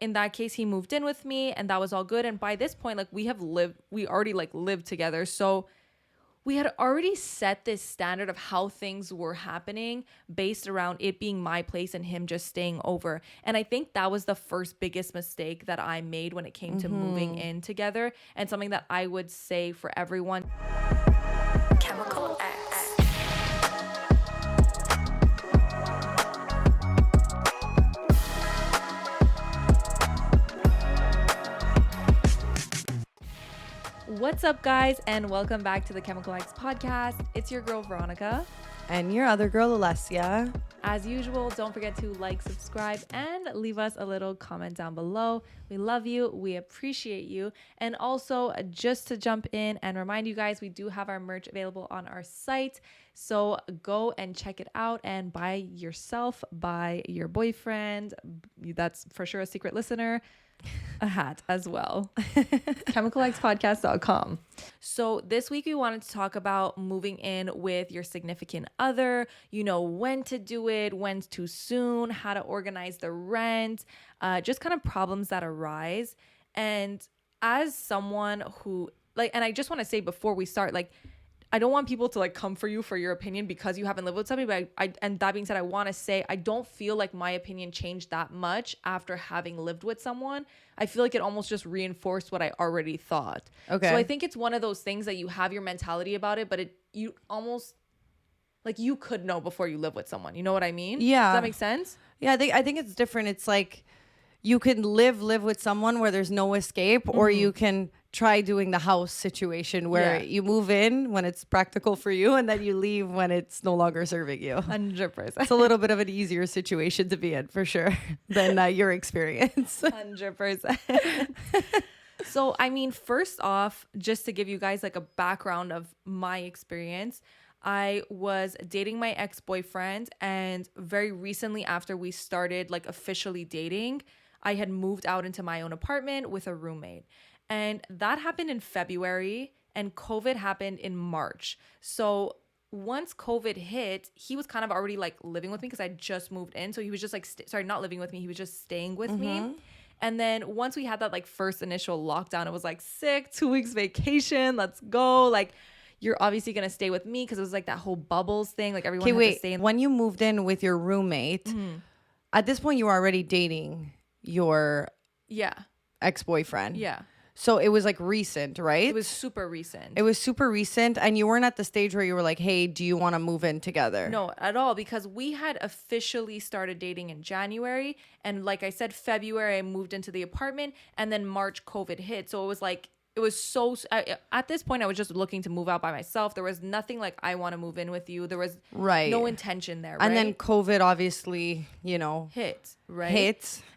in that case, he moved in with me and that was all good. And by this point, like we already like lived together. So we had already set this standard of how things were happening based around it being my place and him just staying over. And I think that was the first biggest mistake that I made when it came to moving in together, and something that I would say for everyone. Chemical X. What's up, guys, and welcome back to the Chemical X podcast. It's your girl, Veronica. And your other girl, Alessia. As usual, don't forget to like, subscribe, and leave us a little comment down below. We love you. We appreciate you. And also, just to jump in and remind you guys, we do have our merch available on our site. So go and check it out and buy yourself, buy your boyfriend. That's for sure a secret listener. A hat as well. ChemicalXpodcast.com. So this week we wanted to talk about moving in with your significant other, you know, when to do it, when's too soon, how to organize the rent, just kind of problems that arise. And as someone who and I just want to say before we start, I don't want people to come for you for your opinion because you haven't lived with somebody, but and that being said, I want to say I don't feel like my opinion changed that much after having lived with someone. I feel like it almost just reinforced what I already thought. Okay. So I think it's one of those things that you have your mentality about it, but you almost you could know before you live with someone. You know what I mean? Yeah. Does that make sense? Yeah, I think it's different. It's like you can live with someone where there's no escape, or you can try doing the house situation where you move in when it's practical for you and then you leave when it's no longer serving you. 100%. It's a little bit of an easier situation to be in for sure than your experience. 100%. So, I mean, first off, just to give you guys a background of my experience, I was dating my ex-boyfriend, and very recently after we started officially dating, I had moved out into my own apartment with a roommate. And that happened in February, and COVID happened in March. So once COVID hit, he was kind of already living with me because I just moved in. So he was just not living with me. He was just staying with me. And then once we had that first initial lockdown, it was sick, 2 weeks vacation. Let's go. You're obviously going to stay with me because it was that whole bubbles thing. Everyone had to stay in. When you moved in with your roommate, at this point you were already dating your ex-boyfriend. Yeah. So it was recent, right? It was super recent. It was super recent, and you weren't at the stage where you were hey, do you want to move in together? No, at all, because we had officially started dating in January, and like I said, February I moved into the apartment, and then March COVID hit. So it was at this point I was just looking to move out by myself. There was nothing I want to move in with you. There was no intention there, right? And then COVID obviously, hit.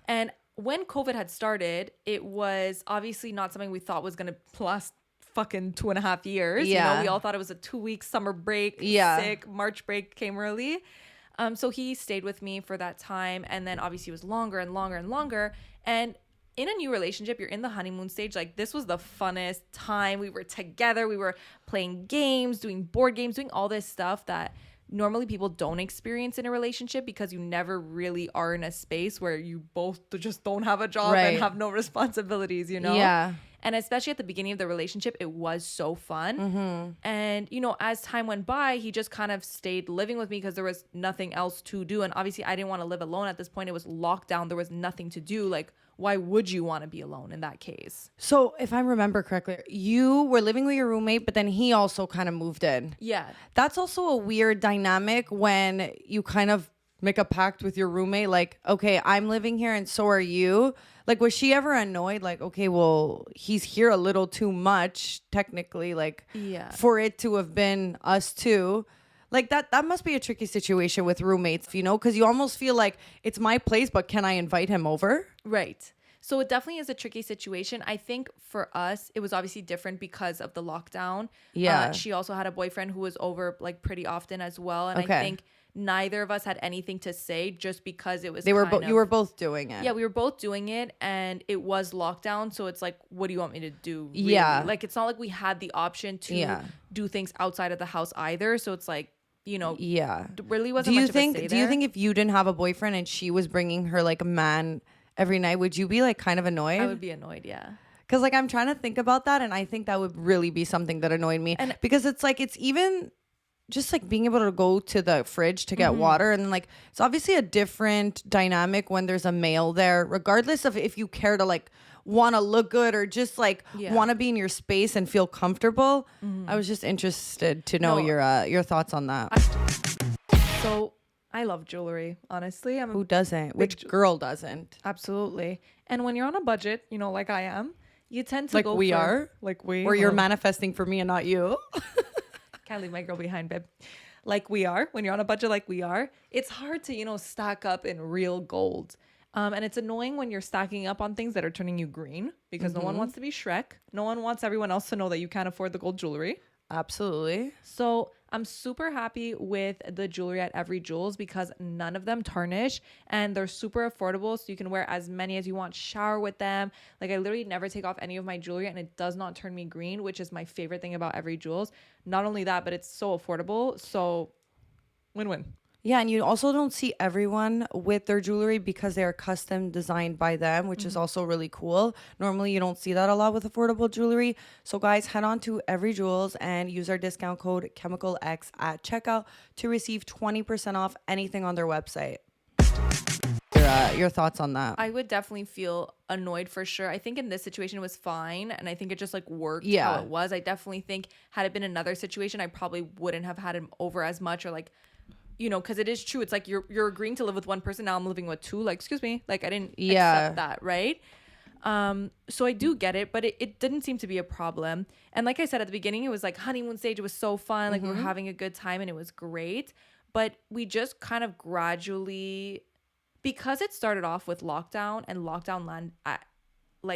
And when COVID had started, it was obviously not something we thought was going to last fucking 2.5 years. Yeah. We all thought it was a 2-week summer break. Yeah. Sick. March break came early. So he stayed with me for that time. And then obviously it was longer and longer and longer. And in a new relationship, you're in the honeymoon stage. This was the funnest time. We were together. We were playing games, doing board games, doing all this stuff that normally people don't experience in a relationship because you never really are in a space where you both just don't have a job and have no responsibilities, Yeah. And especially at the beginning of the relationship, it was so fun. And, as time went by, he just kind of stayed living with me because there was nothing else to do. And obviously I didn't want to live alone at this point. It was lockdown. There was nothing to do. Why would you want to be alone in that case? So if I remember correctly, you were living with your roommate, but then he also kind of moved in. Yeah. That's also a weird dynamic when you kind of make a pact with your roommate. Okay, I'm living here and so are you. Was she ever annoyed? Okay, well, he's here a little too much, technically, for it to have been us two. That must be a tricky situation with roommates, because you almost feel it's my place, but can I invite him over? Right. So it definitely is a tricky situation. I think for us, it was obviously different because of the lockdown. Yeah. She also had a boyfriend who was over pretty often as well. And I think neither of us had anything to say just because it was you were both doing it. Yeah, we were both doing it, and it was lockdown. So it's what do you want me to do? Really? Yeah. It's not we had the option to do things outside of the house either. So it's really wasn't much of a say there. Do you think if you didn't have a boyfriend and she was bringing her a man every night, would you be like kind of annoyed? I would be annoyed, yeah. Because like I'm trying to think about that, and I think that would really be something that annoyed me. And because it's like it's even just like being able to go to the fridge to get water, and like it's obviously a different dynamic when there's a male there, regardless of if you care to like want to look good or just like want to be in your space and feel comfortable. I was just interested to know your thoughts on that. So I love jewelry, honestly. Who doesn't? Which girl doesn't? Absolutely. And when you're on a budget, you know, like I am, you tend to Like go we for, are? like we Or you're manifesting for me and not you? Can't leave my girl behind, babe. Like we are, when you're on a budget like we are, it's hard to, you know, stack up in real gold. And it's annoying when you're stacking up on things that are turning you green because no one wants to be Shrek. No one wants everyone else to know that you can't afford the gold jewelry. Absolutely. So I'm super happy with the jewelry at Every Jewels because none of them tarnish and they're super affordable. So you can wear as many as you want, shower with them. Like I literally never take off any of my jewelry and it does not turn me green, which is my favorite thing about Every Jewels. Not only that, but it's so affordable. So win-win. Yeah, and you also don't see everyone with their jewelry because they are custom designed by them, which is also really cool. Normally, you don't see that a lot with affordable jewelry. So, guys, head on to Every Jewels and use our discount code ChemicalX at checkout to receive 20% off anything on their website. Your thoughts on that? I would definitely feel annoyed for sure. I think in this situation it was fine, and I think it just like worked how it was. I definitely think had it been another situation, I probably wouldn't have had him over as much or like. You know, because it is true. It's like you're agreeing to live with one person. Now I'm living with two. Like, excuse me. Like, I didn't accept that, right? So I do get it, but it didn't seem to be a problem. And like I said at the beginning, it was like honeymoon stage. It was so fun. Like, we were having a good time and it was great. But we just kind of gradually, because it started off with lockdown and lockdown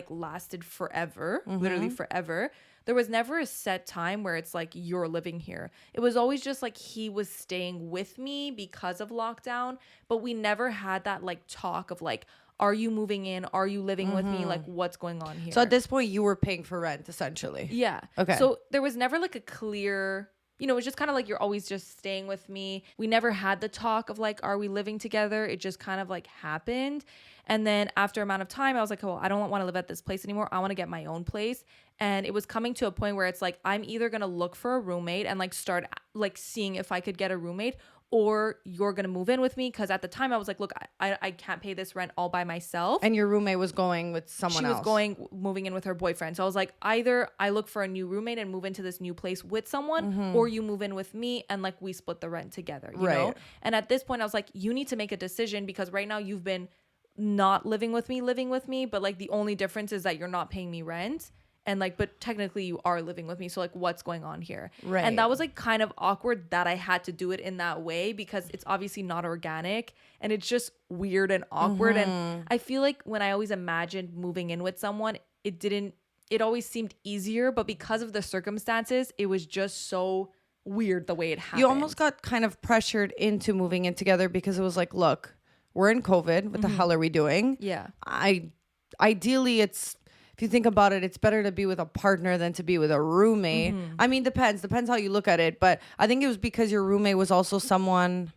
lasted forever, literally forever. There was never a set time where it's like you're living here. It was always just like he was staying with me because of lockdown, but we never had that like talk of like, are you moving in? Are you living with me? Like, what's going on here? So at this point, you were paying for rent, essentially. Yeah. Okay. So there was never like a clear, you know, it was just kind of like you're always just staying with me. We never had the talk of like, are we living together? It just kind of like happened. And then after amount of time, I was like, oh, I don't want to live at this place anymore. I want to get my own place. And it was coming to a point where it's like, I'm either going to look for a roommate and like start like seeing if I could get a roommate, or you're going to move in with me. Because at the time I was like, look, I can't pay this rent all by myself. And your roommate was going with someone else. She was moving in with her boyfriend. So I was like, either I look for a new roommate and move into this new place with someone, or you move in with me and like we split the rent together, you know? And at this point I was like, you need to make a decision because right now you've been not living with me, but like the only difference is that you're not paying me rent. And like, but technically you are living with me. So like, what's going on here? Right. And that was like kind of awkward that I had to do it in that way because it's obviously not organic and it's just weird and awkward. And I feel like when I always imagined moving in with someone, it always seemed easier, but because of the circumstances, it was just so weird the way it happened. You almost got kind of pressured into moving in together because it was like, look, we're in COVID. What the hell are we doing? Yeah. Ideally, if you think about it, it's better to be with a partner than to be with a roommate. I mean, depends how you look at it. But I think it was because your roommate was also someone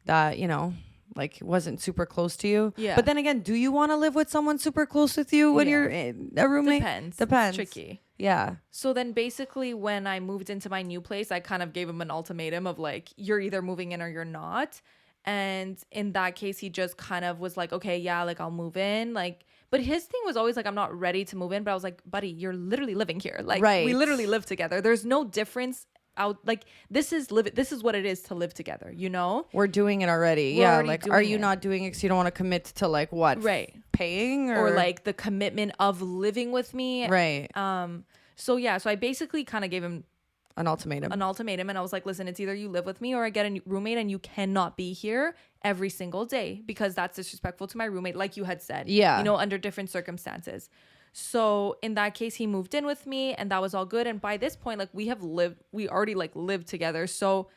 that, you know, like wasn't super close to you. Yeah. But then again, do you want to live with someone super close with you when you're a roommate? Depends. Depends. It's tricky. Yeah. So then basically when I moved into my new place, I kind of gave him an ultimatum of like, you're either moving in or you're not. And in that case, he just kind of was like, okay, yeah, like I'll move in. Like, but his thing was always like, I'm not ready to move in. But I was like, buddy, you're literally living here. Like, we literally live together. There's no difference out. Like, this is what it is to live together, you know? We're doing it already. We're yeah. already Like, doing are you it. not doing it because you don't want to commit to like what? Right. Paying Or like the commitment of living with me. Right. So yeah, so I basically kind of gave him An ultimatum. And I was like, listen, it's either you live with me or I get a new roommate and you cannot be here every single day because that's disrespectful to my roommate, like you had said. Yeah. You know, under different circumstances. So in that case, he moved in with me and that was all good. And by this point, like we already like lived together. So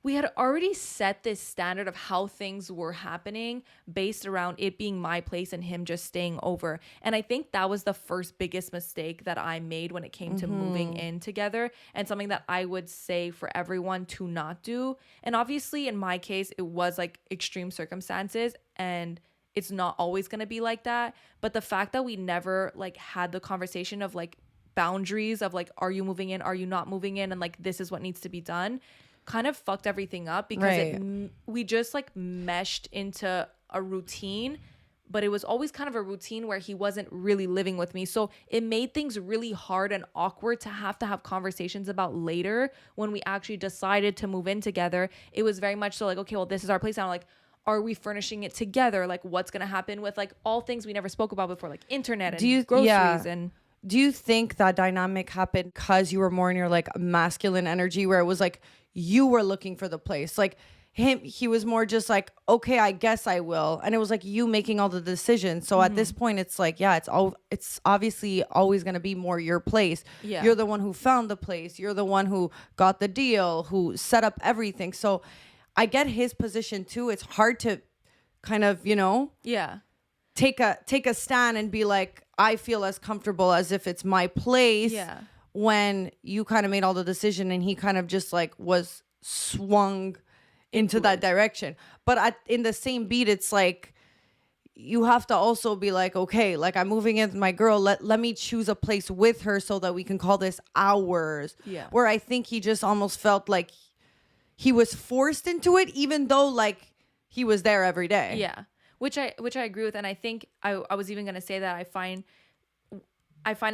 we had already set this standard of how things were happening based around it being my place and him just staying over. And I think that was the first biggest mistake that I made when it came to moving in together, and something that I would say for everyone to not do. And obviously in my case, it was like extreme circumstances and it's not always going to be like that. But the fact that we never like had the conversation of like boundaries of like, are you moving in, are you not moving in, and like this is what needs to be done, kind of fucked everything up because we just like meshed into a routine, but it was always kind of a routine where he wasn't really living with me. So it made things really hard and awkward to have conversations about later when we actually decided to move in together. It was very much so like, okay, well, this is our place now. Like, are we furnishing it together? Like, what's going to happen with like all things we never spoke about before, like internet and groceries and... Do you think that dynamic happened because you were more in your like masculine energy where it was like you were looking for the place? Like he was more just like, okay, I guess I will. And it was like you making all the decisions. So at this point, it's like, yeah, it's obviously always going to be more your place. Yeah. You're the one who found the place. You're the one who got the deal, who set up everything. So I get his position too. It's hard to kind of, you know, take a stand and be like, I feel as comfortable as if it's my place. Yeah. When you kind of made all the decision and he kind of just like was swung into that direction. But in the same beat, it's like you have to also be like, okay, like I'm moving in with my girl. Let me choose a place with her so that we can call this ours. Yeah. Where I think he just almost felt like he was forced into it, even though like he was there every day. Yeah. Which I agree with. And I think I was even going to say that I find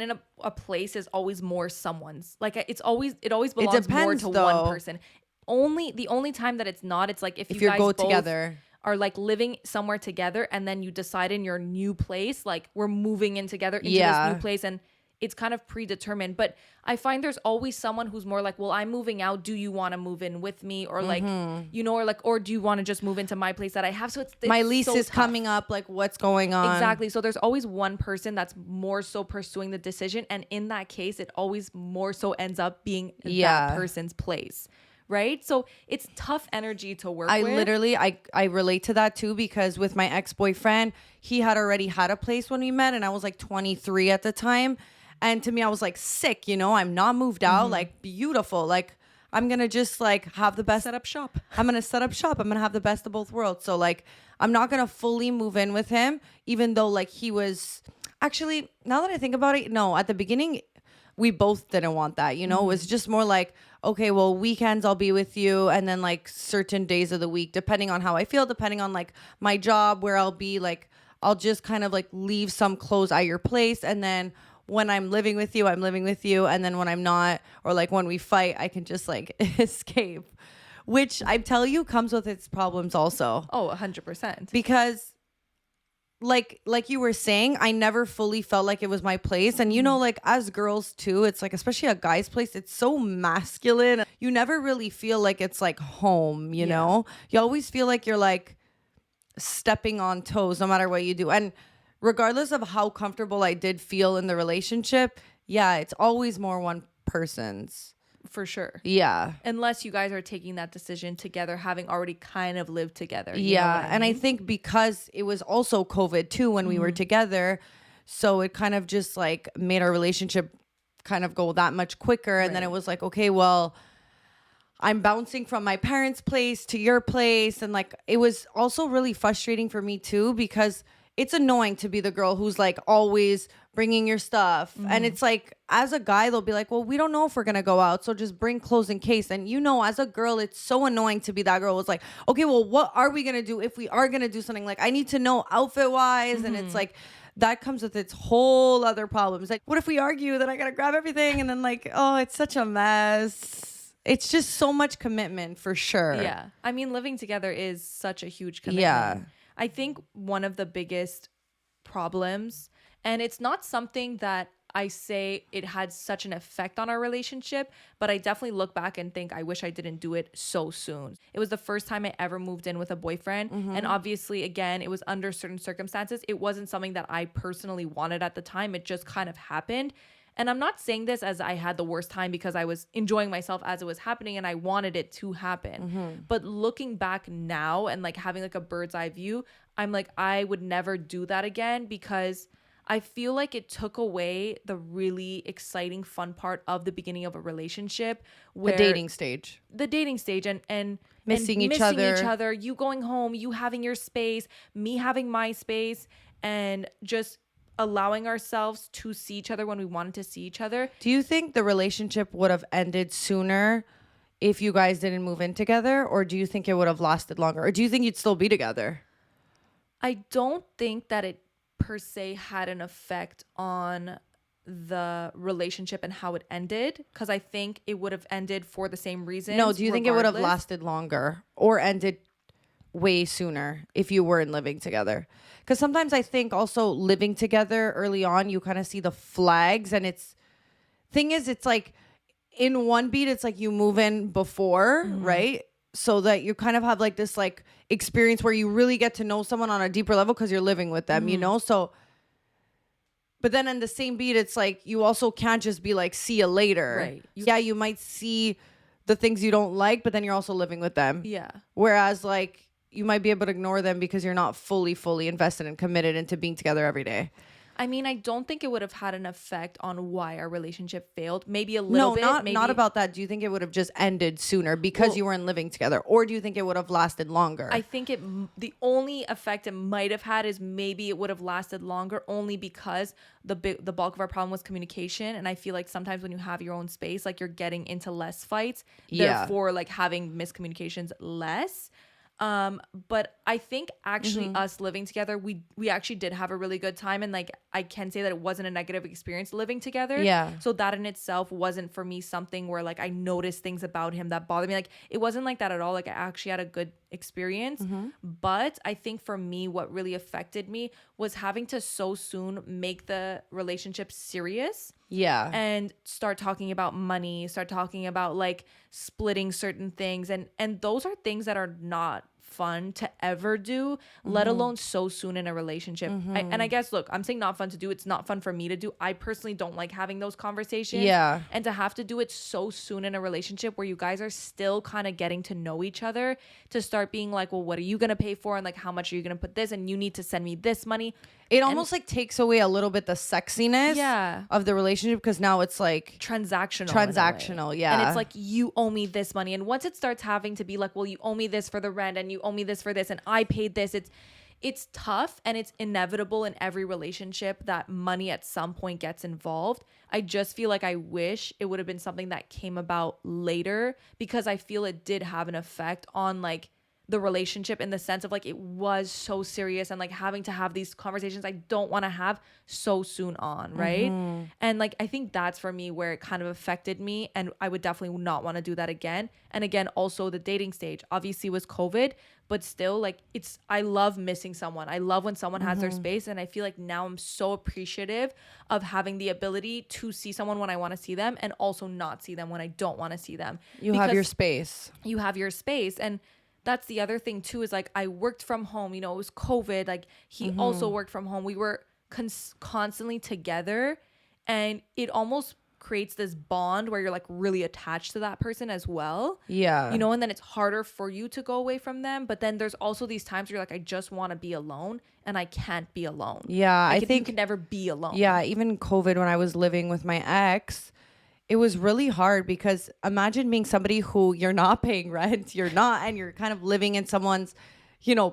in a place is always more someone's. Like it always belongs more to one person. The only time that it's not, it's like if you guys go together are like living somewhere together and then you decide in your new place, like we're moving in together into this new place and it's kind of predetermined. But I find there's always someone who's more like, well, I'm moving out. Do you want to move in with me? Or like, you know, or do you want to just move into my place that I have? So it's my lease is coming up. Like what's going on? Exactly. So there's always one person that's more so pursuing the decision. And in that case, it always more so ends up being that person's place. Right? So it's tough energy to work with. Literally, I relate to that too, because with my ex-boyfriend, he had already had a place when we met and I was like 23 at the time. And to me, I was like sick, you know, I'm not moved out, like beautiful. Like I'm going to just like have the best. Set up shop. I'm going to set up shop. I'm going to have the best of both worlds. So like, I'm not going to fully move in with him, even though like he was actually, now that I think about it, no, at the beginning, we both didn't want that, you know, it was just more like, okay, well, weekends I'll be with you. And then like certain days of the week, depending on how I feel, depending on like my job, where I'll be, like, I'll just kind of like leave some clothes at your place. And then when I'm living with you, I'm living with you. And then when I'm not, or like when we fight, I can just like escape, which I tell you comes with its problems also. Oh, 100%. Because like you were saying, I never fully felt like it was my place. And you know, like as girls too, it's like, especially a guy's place, it's so masculine. You never really feel like it's like home, you know? You always feel like you're like stepping on toes no matter what you do. And regardless of how comfortable I did feel in the relationship, it's always more one person's. For sure. Yeah. Unless you guys are taking that decision together, having already kind of lived together. Yeah. And I think because it was also COVID too when we were together, so it kind of just like made our relationship kind of go that much quicker. And then it was like, okay, well, I'm bouncing from my parents' place to your place. And like, it was also really frustrating for me too, because it's annoying to be the girl who's like always bringing your stuff. And it's like, as a guy, they'll be like, well, we don't know if we're going to go out, so just bring clothes in case. And you know, as a girl, it's so annoying to be that girl who's like, okay, well, what are we going to do if we are going to do something? Like, I need to know outfit wise. And it's like, that comes with its whole other problems. Like, what if we argue that I got to grab everything? And then like, oh, it's such a mess. It's just so much commitment for sure. Yeah. I mean, living together is such a huge commitment. Yeah. I think one of the biggest problems, and it's not something that I say it had such an effect on our relationship, but I definitely look back and think I wish I didn't do it so soon. It was the first time I ever moved in with a boyfriend. And obviously, again, it was under certain circumstances. It wasn't something that I personally wanted at the time. It just kind of happened. And I'm not saying this as I had the worst time, because I was enjoying myself as it was happening and I wanted it to happen. But looking back now and like having like a bird's eye view, I'm like, I would never do that again, because I feel like it took away the really exciting, fun part of the beginning of a relationship, The where dating stage. the dating stage and Missing each each other. other, you going home, you having your space, me having my space, and just allowing ourselves to see each other when we wanted to see each other. Do you think the relationship would have ended sooner if you guys didn't move in together? Or do you think it would have lasted longer? Or do you think you'd still be together? I don't think that it per se had an effect on the relationship and how it ended, because I think it would have ended for the same reason. No, do you think it would have regardless. lasted longer or ended way sooner if you weren't living together? Because sometimes I think also living together early on, you kind of see the flags, and it's like in one beat, it's like you move in before, right? So that you kind of have like this like experience where you really get to know someone on a deeper level because you're living with them, you know? So, but then in the same beat, it's like you also can't just be like, see you later. Right. Yeah, you might see the things you don't like, but then you're also living with them. Yeah. Whereas like you might be able to ignore them because you're not fully invested and committed into being together every day. I mean, I don't think it would have had an effect on why our relationship failed. Maybe a little bit. Not about that. Do you think it would have just ended sooner because you weren't living together, or do you think it would have lasted longer? I think the only effect it might have had is maybe it would have lasted longer, only because the bulk of our problem was communication, and I feel like sometimes when you have your own space, like you're getting into less fights, therefore like having miscommunications less. But I think actually us living together, we actually did have a really good time, and like I can say that it wasn't a negative experience living together. Yeah. So that in itself wasn't for me something where like I noticed things about him that bothered me. Like it wasn't like that at all. Like I actually had a good experience. But I think for me, what really affected me was having to so soon make the relationship serious. Yeah. And start talking about money, start talking about like splitting certain things, and those are things that are not fun to ever do, let alone so soon in a relationship. And I guess, look, I'm saying not fun to do. It's not fun for me to do. I personally don't like having those conversations. Yeah. And to have to do it so soon in a relationship where you guys are still kind of getting to know each other, to start being like, well, what are you going to pay for? And like, how much are you going to put this? And you need to send me this money. It almost like takes away a little bit the sexiness of the relationship, because now it's like transactional, yeah. And it's like, you owe me this money. And once it starts having to be like, well, you owe me this for the rent, and you owe me this for this, and I paid this, it's tough, and it's inevitable in every relationship that money at some point gets involved. I just feel like I wish it would have been something that came about later, because I feel it did have an effect on like the relationship, in the sense of like it was so serious, and like having to have these conversations I don't want to have so soon on, right? And like I think that's for me where it kind of affected me, and I would definitely not want to do that again. And again, also the dating stage obviously was COVID, but still, like I love missing someone. I love when someone has their space, and I feel like now I'm so appreciative of having the ability to see someone when I want to see them, and also not see them when I don't want to see them. You have your space. You have your space. And that's the other thing too, is like I worked from home, you know, it was COVID, like he also worked from home. We were constantly together, and it almost creates this bond where you're like really attached to that person as well. Yeah. You know, and then it's harder for you to go away from them. But then there's also these times where you're like, I just want to be alone, and I can't be alone. Yeah. Like I think you can never be alone. Yeah. Even COVID, when I was living with my ex, it was really hard, because imagine being somebody who you're not paying rent, and you're kind of living in someone's,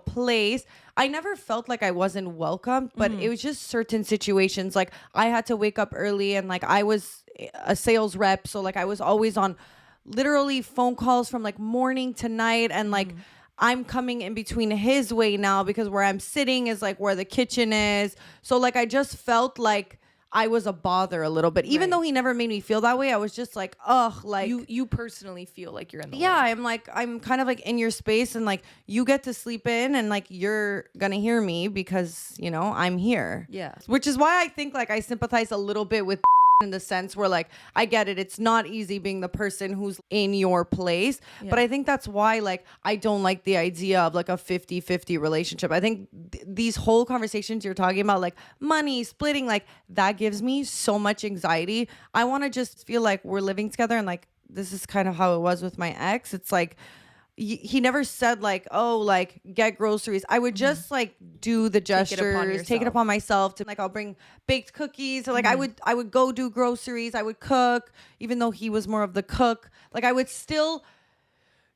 place. I never felt like I wasn't welcomed, but it was just certain situations. Like I had to wake up early, and like I was a sales rep. So like I was always on literally phone calls from like morning to night. And like I'm coming in between his way now, because where I'm sitting is like where the kitchen is. So like I just felt like I was a bother a little bit, even though he never made me feel that way. I was just like, ugh, like you personally feel like you're in the way. I'm kind of like in your space, and like you get to sleep in, and like you're gonna hear me because I'm here. Yeah, which is why I think like I sympathize a little bit with in the sense where like I get it, it's not easy being the person who's in your place, but I think that's why like I don't like the idea of like a 50-50 relationship. I think these whole conversations you're talking about, like money splitting, like that gives me so much anxiety. I want to just feel like we're living together, and like this is kind of how it was with my ex. It's like he never said like, oh, like get groceries. I would just like do the gestures, take it upon myself to like, I'll bring baked cookies. Or, like I would go do groceries. I would cook, even though he was more of the cook. Like I would still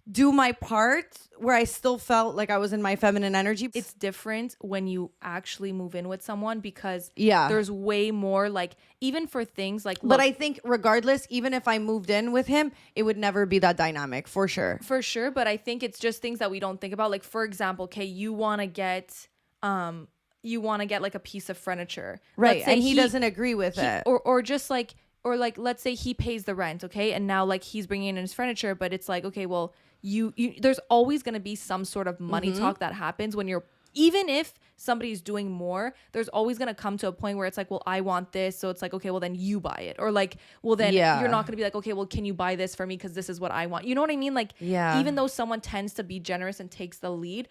do my part where I still felt like I was in my feminine energy. It's different when you actually move in with someone because yeah, there's way more like, even for things like, but I think regardless, even if I moved in with him, it would never be that dynamic for sure. For sure. But I think it's just things that we don't think about. Like, for example, okay, you want to get like a piece of furniture. Right. And he doesn't agree with it. Or just like, or like, let's say he pays the rent. Okay. And now like he's bringing in his furniture, but it's like, okay, well, you there's always going to be some sort of money talk that happens when you're, even if somebody's doing more, there's always going to come to a point where it's like, well, I want this. So it's like, okay, well then you buy it. Or like, well then you're not going to be like, okay, well, can you buy this for me? Cause this is what I want. You know what I mean? Like, even though someone tends to be generous and takes the lead,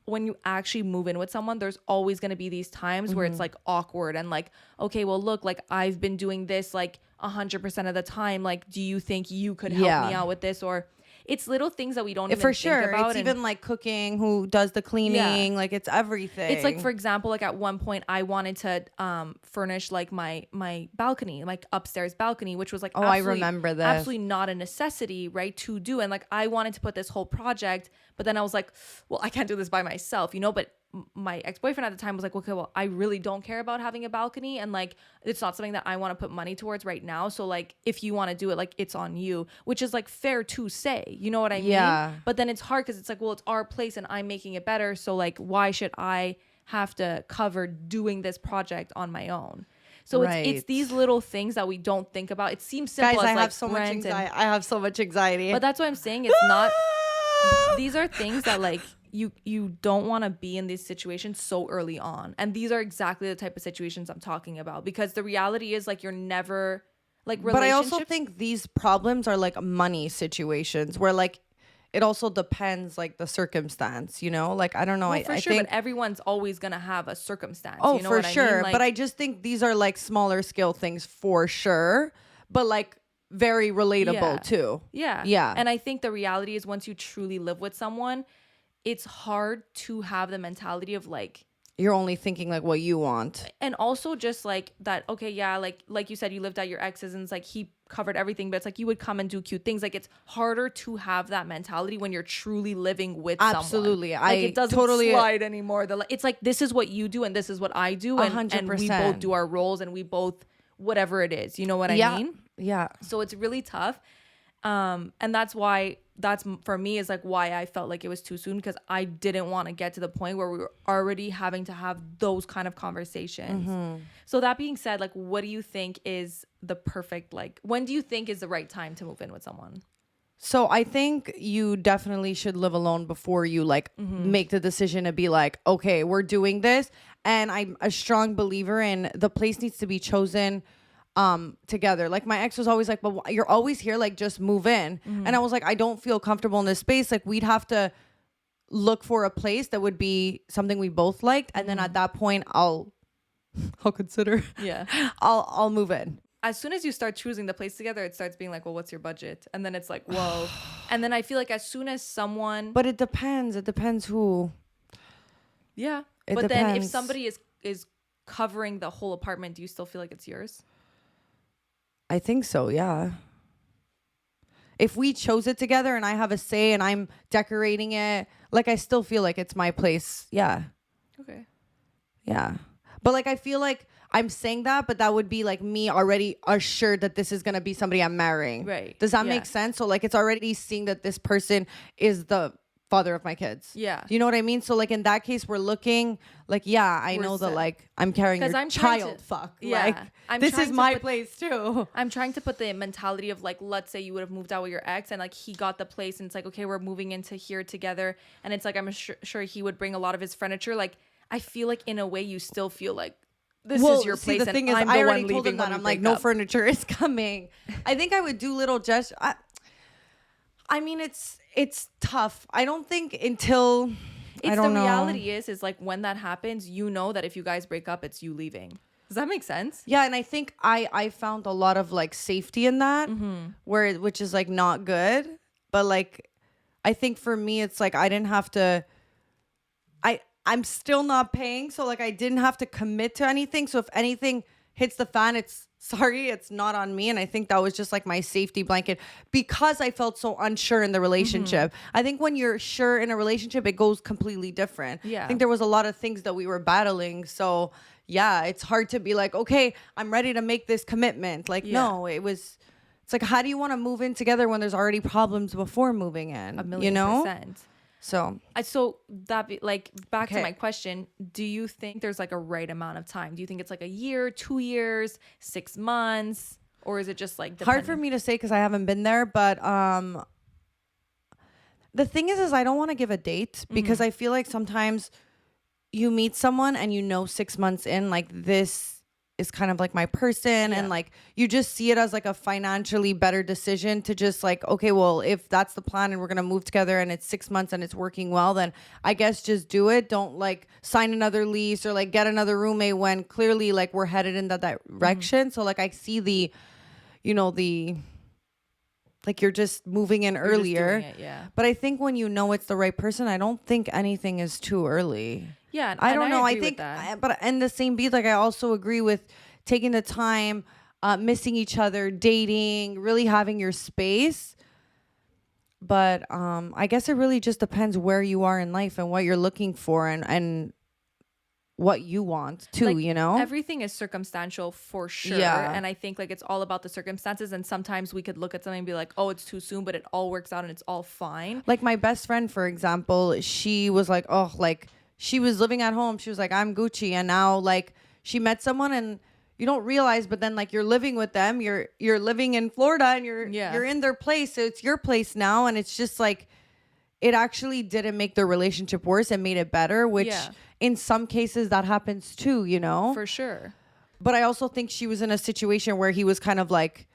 when you actually move in with someone, there's always going to be these times where it's like awkward and like, okay, well, look, like I've been doing this like 100% of the time. Like, do you think you could help me out with this? Or it's little things that we don't even for think sure. about. It's even like cooking, who does the cleaning, like it's everything. It's like, for example, like at one point I wanted to furnish like my balcony, like upstairs balcony, which was like, I remember that. Absolutely not a necessity, right, to do. And like I wanted to put this whole project, but then I was like, well, I can't do this by myself, you know, but my ex-boyfriend at the time was like, okay, well, I really don't care about having a balcony, and like it's not something that I want to put money towards right now, so like if you want to do it, like it's on you, which is like fair to say, you know what I mean? But then it's hard because it's like, well, it's our place and I'm making it better, so like why should I have to cover doing this project on my own? So it's these little things that we don't think about. It seems simple. Guys, as I like have so much anxiety. I have so much anxiety. But that's what I'm saying. It's not. These are things that like you don't want to be in these situations so early on, and these are exactly the type of situations I'm talking about, because the reality is like you're never like relationships. But I also think these problems are like money situations where like it also depends like the circumstance, you know, like I don't know. Well, for I sure, think but everyone's always gonna have a circumstance. Oh, you know for what sure. I mean? Like, but I just think these are like smaller scale things for sure, but like very relatable too. Yeah. And I think the reality is once you truly live with someone, it's hard to have the mentality of like you're only thinking like what you want, and also just like that. Okay, yeah, like you said, you lived at your ex's and it's like he covered everything, but it's like you would come and do cute things. Like it's harder to have that mentality when you're truly living with absolutely someone. Like it doesn't totally slide anymore. It's like this is what you do and this is what I do, and 100%. we both do our roles and we both whatever it is. You know what I mean? Yeah. So it's really tough. And that's for me is like why I felt like it was too soon, because I didn't want to get to the point where we were already having to have those kind of conversations. So that being said, like, what do you think is the perfect, like, when do you think is the right time to move in with someone? So I think you definitely should live alone before you like make the decision to be like, okay, we're doing this. And I'm a strong believer in the place needs to be chosen together. Like my ex was always like, but you're always here, like just move in. And I was like, I don't feel comfortable in this space. Like we'd have to look for a place that would be something we both liked, and then at that point I'll consider I'll move in. As soon as you start choosing the place together, it starts being like, well, what's your budget? And then it's like, whoa. And then I feel like as soon as someone, but it depends who. But depends. Then if somebody is covering the whole apartment, do you still feel like it's yours? I think so, yeah. If we chose it together and I have a say and I'm decorating it, like I still feel like it's my place. Yeah. Okay. Yeah. But like I feel like I'm saying that, but that would be like me already assured that this is going to be somebody I'm marrying. Right. Does that make sense? So like it's already seeing that this person is the father of my kids. Yeah. Do you know what I mean? So like in that case, we're looking like, I know that like I'm carrying your child. Fuck. Yeah. Like this is my place too. I'm trying to put the mentality of like, let's say you would have moved out with your ex and like he got the place and it's like, okay, we're moving into here together. And it's like, I'm sure he would bring a lot of his furniture. Like I feel like in a way you still feel like this is your place. The thing and is, I'm I the already one told him leaving that. I'm like, no furniture is coming. I think I would do little gestures. I mean, it's tough. I don't think until I don't know. The reality is like when that happens, you know that if you guys break up, it's you leaving. Does that make sense? Yeah, and I think I found a lot of like safety in that, which is like not good, but like I think for me, it's like I didn't have to. I'm still not paying, so like I didn't have to commit to anything. So if anything hits the fan, it's not on me. And I think that was just like my safety blanket because I felt so unsure in the relationship. I think when you're sure in a relationship, it goes completely different. Yeah. I think there was a lot of things that we were battling. So yeah, it's hard to be like, okay, I'm ready to make this commitment. Like, no, it's like, how do you want to move in together when there's already problems before moving in? 1,000,000%. So that be like back to my question. Do you think there's like a right amount of time? Do you think it's like a year, 2 years, 6 months, or is it just like hard for me to say because I haven't been there? But the thing is I don't want to give a date because I feel like sometimes you meet someone and 6 months in, like this is kind of like my person, and like you just see it as like a financially better decision to just like, okay, well, if that's the plan and we're gonna move together and it's 6 months and it's working well, then I guess just do it. Don't like sign another lease or like get another roommate when clearly like we're headed in that direction. So like I see the like you're just moving in earlier. But I think when it's the right person, I don't think anything is too early. Yeah, I don't know. I think, but in the same beat, like I also agree with taking the time, missing each other, dating, really having your space. But I guess it really just depends where you are in life and what you're looking for and what you want too, like, everything is circumstantial for sure. And I think like it's all about the circumstances, and sometimes we could look at something and be like, oh, it's too soon, but it all works out and it's all fine. Like my best friend, for example, she was like, oh, like she was living at home, she was like, I'm Gucci, and now like she met someone and you don't realize, but then like you're living with them, you're living in Florida and you're in their place, so it's your place now. And it's just like it actually didn't make the relationship worse, and made it better, which in some cases that happens too, For sure. But I also think she was in a situation where he was kind of like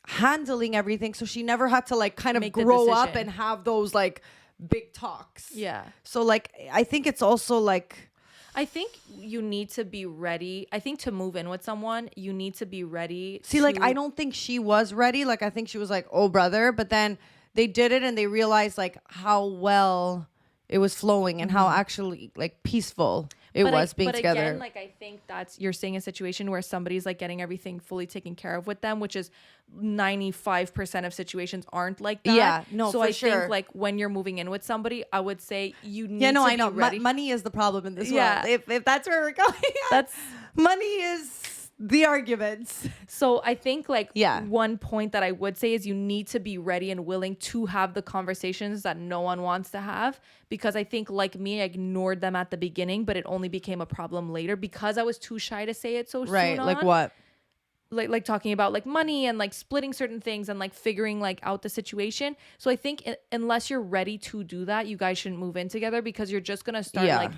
handling everything, so she never had to like kind of grow up and have those like big talks. Yeah. So like I think it's also like, I think you need to be ready. I think to move in with someone, you need to be ready. Like I don't think she was ready. Like I think she was like, oh brother, but then they did it and they realized like how well it was flowing and how actually like peaceful it was being together. Again, like I think you're seeing a situation where somebody's like getting everything fully taken care of with them, which is 95% of situations aren't like that. Yeah, no, so for I sure. think like when you're moving in with somebody, I would say you need I to know. be ready. Money is the problem in this world. If that's where we're going, that's money is the arguments. So I think like one point that I would say is you need to be ready and willing to have the conversations that no one wants to have, because I think like me, I ignored them at the beginning, but it only became a problem later because I was too shy to say it so soon. Right. Like what? Like talking about like money and like splitting certain things and like figuring like out the situation. So I think unless you're ready to do that, you guys shouldn't move in together, because you're just gonna start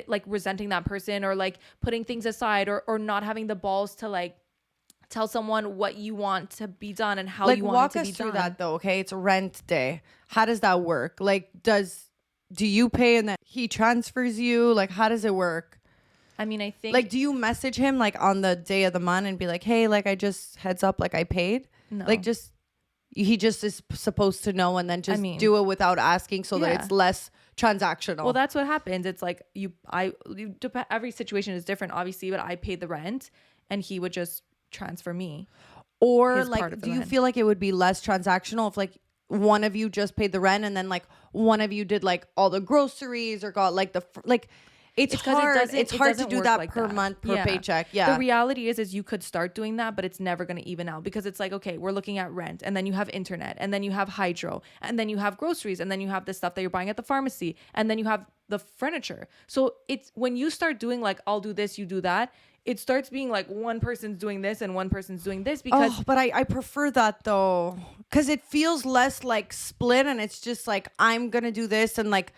like resenting that person, or like putting things aside, or not having the balls to like tell someone what you want to be done and how like, you want it to be done. Walk us through that though. Okay, it's rent day. How does that work? Like, do you pay and then he transfers you? Like, how does it work? I mean, I think like, do you message him like on the day of the month and be like, hey, like I just heads up, like I paid? No. Like he just is supposed to know and then just do it without asking, so that it's less transactional. Well, that's what happens. It's like every situation is different, obviously, but I paid the rent and he would just transfer me. Or like, do you feel like it would be less transactional if like one of you just paid the rent and then like one of you did like all the groceries or got like It's hard. It's hard to do that like per month, per paycheck. Yeah. The reality is you could start doing that, but it's never going to even out, because it's like, okay, we're looking at rent, and then you have internet, and then you have hydro, and then you have groceries, and then you have the stuff that you're buying at the pharmacy, and then you have the furniture. So it's when you start doing like, I'll do this, you do that, it starts being like one person's doing this and one person's doing this, because but I prefer that though, because it feels less like split, and it's just like, I'm going to do this, and like,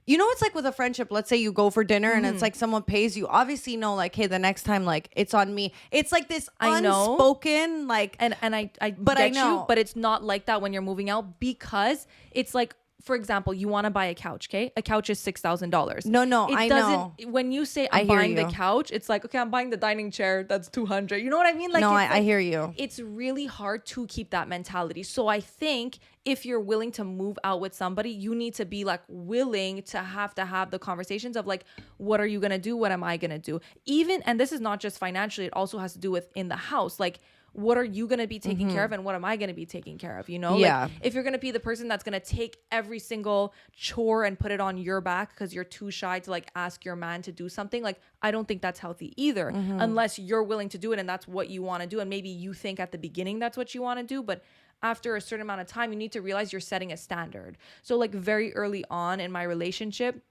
it's like with a friendship. Let's say you go for dinner and it's like someone pays you. Obviously, know like, hey, the next time, like it's on me. It's like this unspoken, like, and I but I know, but it's not like that when you're moving out, because it's like for example, you want to buy a couch, okay? A couch is $6,000. No, It I doesn't, know. when you say I I'm hear buying the you. couch, it's like, okay, I'm buying the dining chair, that's 200. You know what I mean? Like, No, it's I like, hear you. it's really hard to keep that mentality. So I think if you're willing to move out with somebody, you need to be like willing to have the conversations of like, what are you going to do? What am I going to do? Even, and this is not just financially, it also has to do with in the house. Like, what are you going to be taking care of and what am I going to be taking care of? You know, Yeah. like if you're going to be the person that's going to take every single chore and put it on your back because you're too shy to like ask your man to do something, like I don't think that's healthy either, unless you're willing to do it and that's what you want to do. And maybe you think at the beginning that's what you want to do, but after a certain amount of time, you need to realize you're setting a standard. So like very early on in my relationship,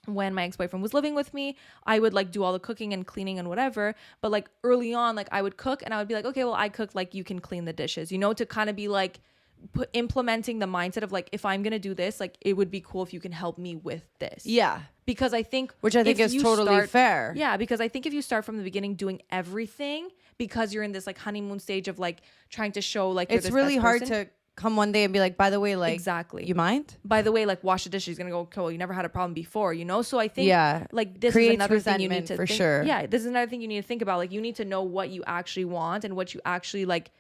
when my ex-boyfriend was living with me, I would like do all the cooking and cleaning and whatever. But like early on, like I would cook and I would be like, okay, well, I cook, like you can clean the dishes, you know, to kind of be like implementing the mindset of like, if I'm going to do this, like it would be cool if you can help me with this. Yeah. Because I think, Which I think if is you totally fair. Yeah. Because I think if you start from the beginning doing everything, because you're in this like honeymoon stage of like trying to show like you're It's this really best hard person. to come one day and be like, by the way, like, Exactly. you mind? By the way, like wash the dishes. He's gonna go, okay, well, you never had a problem before, you know? So I think like this is Creates another thing you need resentment to for think. sure. Yeah, this is another thing you need to think about. Like you need to know what you actually want and what you actually like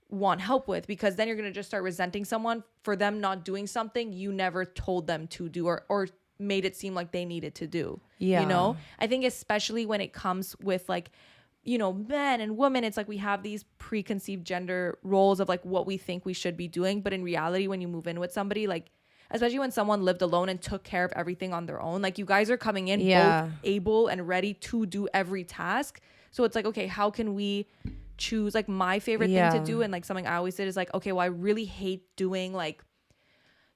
want help with, because then you're gonna just start resenting someone for them not doing something you never told them to do or made it seem like they needed to do. Yeah. You know? I think especially when it comes with like, you know, men and women, it's like we have these preconceived gender roles of like what we think we should be doing. But in reality, when you move in with somebody, like, especially when someone lived alone and took care of everything on their own, like you guys are coming in both able and ready to do every task. So it's like, okay, how can we choose? Like my favorite thing to do, and like something I always did is like, okay, well, I really hate doing like,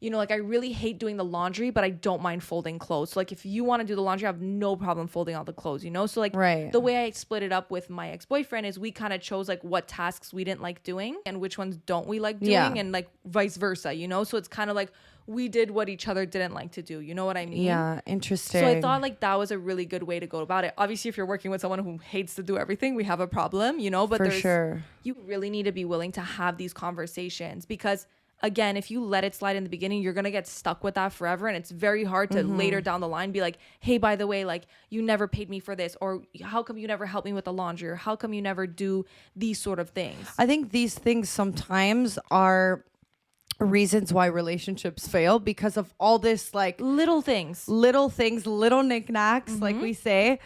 you know, like I really hate doing the laundry, but I don't mind folding clothes. So like if you want to do the laundry, I have no problem folding all the clothes, you know? So like the way I split it up with my ex-boyfriend is we kind of chose like what tasks we didn't like doing and which ones don't we like doing, and like vice versa, you know? So it's kind of like we did what each other didn't like to do. You know what I mean? Yeah, interesting. So I thought like that was a really good way to go about it. Obviously, if you're working with someone who hates to do everything, we have a problem, you know? But for sure, you really need to be willing to have these conversations, because again, if you let it slide in the beginning, you're going to get stuck with that forever. And it's very hard to later down the line be like, hey, by the way, like you never paid me for this, or how come you never help me with the laundry, or how come you never do these sort of things? I think these things sometimes are reasons why relationships fail, because of all this like Little things, little knickknacks, like we say.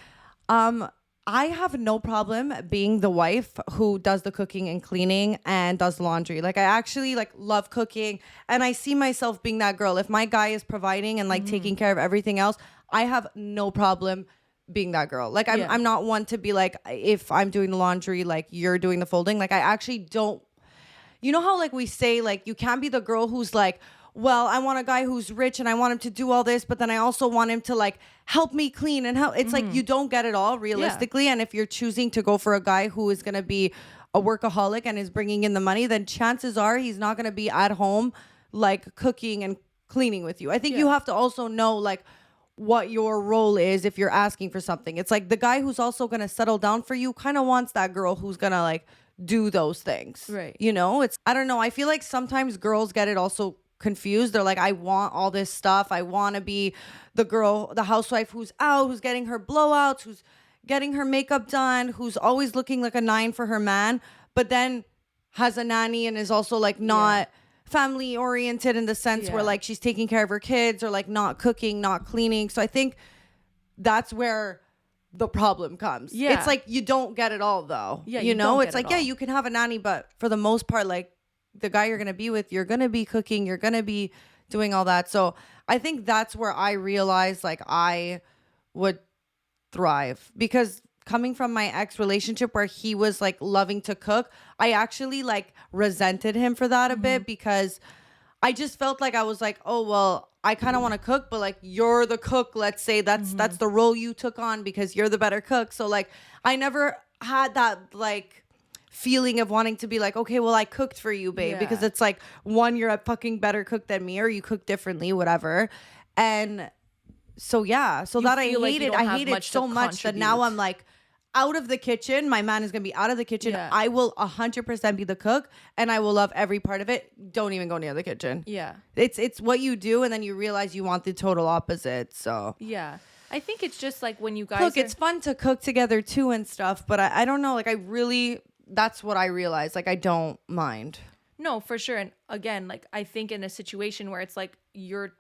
I have no problem being the wife who does the cooking and cleaning and does laundry. Like I actually like love cooking, and I see myself being that girl. If my guy is providing and like taking care of everything else, I have no problem being that girl. Like I'm not one to be like, if I'm doing the laundry, like you're doing the folding. Like I actually don't. You know how like we say like you can't be the girl who's like, well, I want a guy who's rich and I want him to do all this, but then I also want him to like help me clean and help. It's like you don't get it all realistically. And if you're choosing to go for a guy who is going to be a workaholic and is bringing in the money, then chances are he's not going to be at home like cooking and cleaning with you. I think you have to also know like what your role is if you're asking for something. It's like the guy who's also going to settle down for you kind of wants that girl who's going to like do those things. Right. You know, it's, I don't know. I feel like sometimes girls get it also confused. They're like, I want all this stuff. I want to be the girl, the housewife who's out, who's getting her blowouts, who's getting her makeup done, who's always looking like a 9 for her man, but then has a nanny and is also like not family oriented in the sense where like she's taking care of her kids, or like not cooking, not cleaning. So I think that's where the problem comes. Yeah. It's like you don't get it all though. Yeah, you know, don't it's get it like, all. you can have a nanny, but for the most part, like the guy you're going to be with, you're going to be cooking, you're going to be doing all that. So I think that's where I realized like I would thrive, because coming from my ex relationship where he was like loving to cook, I actually like resented him for that a bit, because I just felt like I was like, oh, well, I kind of want to cook, but like you're the cook. Let's say that's the role you took on because you're the better cook. So like I never had that like feeling of wanting to be like, okay, well, I cooked for you, babe, because it's like, one, you're a fucking better cook than me, or you cook differently, whatever. And so, yeah, so that I feel like you hate it. don't I have hate it much to so much that now contribute. I'm like, out of the kitchen. My man is going to be out of the kitchen. Yeah. I will 100% be the cook, and I will love every part of it. Don't even go near the kitchen. Yeah. It's what you do, and then you realize you want the total opposite. So Yeah. I think it's just like when you guys look, it's fun to cook together too and stuff, but I don't know. Like that's what I realized. Like I don't mind. No, for sure. And again, like I think in a situation where it's like you're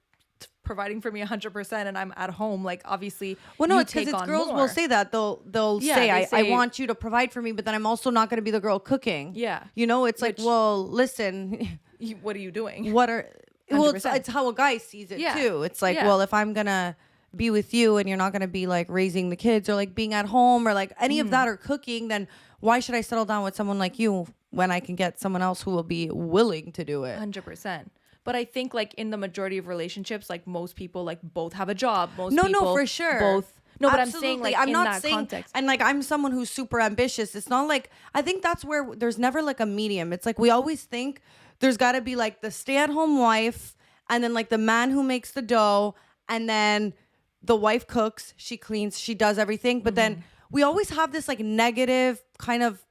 providing for me 100% and I'm at home, like obviously well no you it's because take it's on girls more. will say that they'll say, they I want you to provide for me, but then I'm also not going to be the girl cooking. Yeah. You know, it's like, Which- well, listen, What are you doing? what are well it's 100%. how a guy sees it Yeah. too. It's like, Yeah. well, if I'm gonna be with you and you're not gonna be like raising the kids or like being at home or like any of that or cooking, then why should I settle down with someone like you when I can get someone else who will be willing to do it? 100%. But I think like in the majority of relationships, like most people like both have a job. Most No, people for sure. both. No, but Absolutely. I'm saying like I'm in not that saying, context. and like I'm someone who's super ambitious. It's not like I think that's where there's never like a medium. It's like we always think there's got to be like the stay-at-home wife, and then like the man who makes the dough, and then the wife cooks, she cleans, she does everything. But then we always have this like negative kind of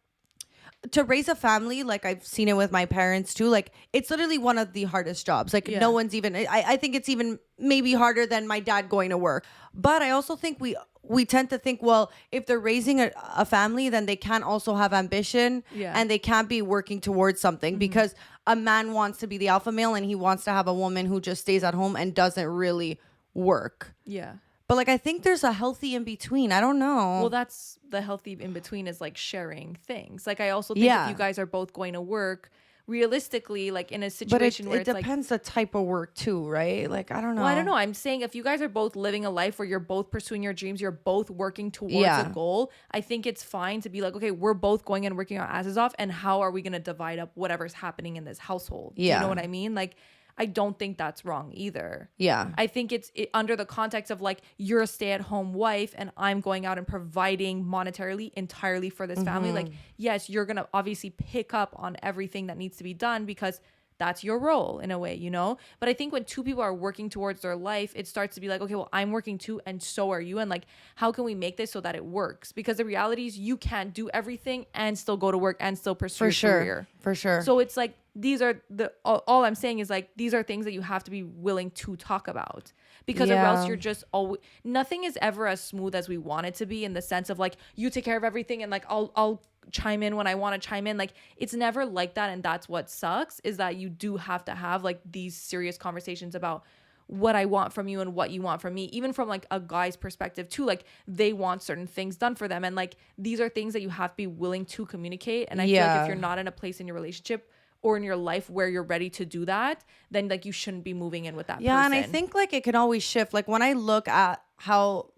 to raise a family. Like I've seen it with my parents too. Like it's literally one of the hardest jobs. Like Yeah. no one's even, I think it's even maybe harder than my dad going to work. But I also think we tend to think, well, if they're raising a family, then they can't also have ambition. Yeah. And they can't be working towards something because a man wants to be the alpha male and he wants to have a woman who just stays at home and doesn't really work. Yeah. But like I think there's a healthy in between. I don't know. Well, that's the healthy in between is like sharing things. Like I also think Yeah. if you guys are both going to work, realistically, like in a but situation where it it's like, depends the type of work too, right? Like I don't know. well, I don't know. I'm saying if you guys are both living a life where you're both pursuing your dreams, you're both working towards Yeah. a goal, I think it's fine to be like, okay, we're both going and working our asses off, and how are we going to divide up whatever's happening in this household? Do you Yeah. know what I mean? Like, I don't think that's wrong either. Yeah. I think it's under the context of like you're a stay-at-home wife and I'm going out and providing monetarily entirely for this family. Like, yes, you're going to obviously pick up on everything that needs to be done because that's your role in a way, you know? But I think when two people are working towards their life, it starts to be like, okay, well, I'm working too and so are you. And like, how can we make this so that it works? Because the reality is you can't do everything and still go to work and still pursue your career. For sure. So it's like these are all I'm saying is like these are things that you have to be willing to talk about, because or Yeah. else you're just always, nothing is ever as smooth as we want it to be, in the sense of like you take care of everything and like I'll chime in when I want to chime in. Like it's never like that, and that's what sucks, is that you do have to have like these serious conversations about what I want from you and what you want from me, even from like a guy's perspective too. Like they want certain things done for them, and like these are things that you have to be willing to communicate. And I feel like Yeah. if you're not in a place in your relationship or in your life where you're ready to do that, then like you shouldn't be moving in with that Yeah, person. and I think like it can always shift. Like when I look at how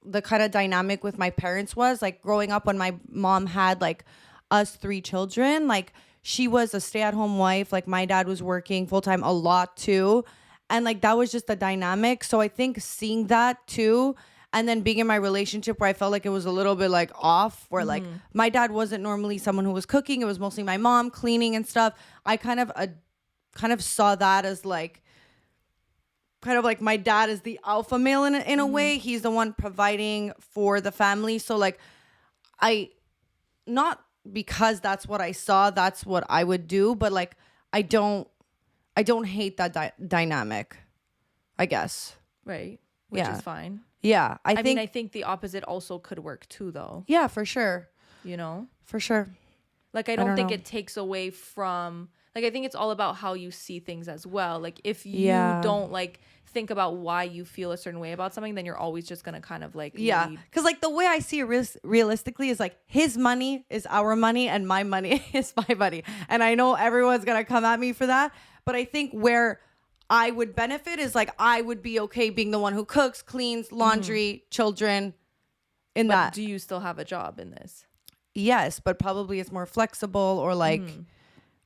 the kind of dynamic with my parents was, like growing up when my mom had like us 3 children, like she was a stay-at-home wife. Like my dad was working full-time a lot too. And like that was just the dynamic. So I think seeing that too, and then being in my relationship where I felt like it was a little bit like off, where like my dad wasn't normally someone who was cooking. It was mostly my mom cleaning and stuff. I kind of saw that as like kind of like my dad is the alpha male in a way. He's the one providing for the family. So like not because that's what I saw, that's what I would do, but like I don't hate that dynamic, I guess. right, which Yeah. is fine. Yeah, I mean, I think the opposite also could work too, though. yeah, for sure. You know, For sure. like I don't think know. it takes away from, like I think it's all about how you see things as well. Like if you Yeah. don't like think about why you feel a certain way about something, then you're always just gonna kind of like Yeah, lead. because like the way I see it realistically is like his money is our money and my money is my money. And I know everyone's gonna come at me for that, but I think where I would benefit is like I would be okay being the one who cooks, cleans, laundry, children, in But that. do you still have a job in this? Yes, but probably it's more flexible, or like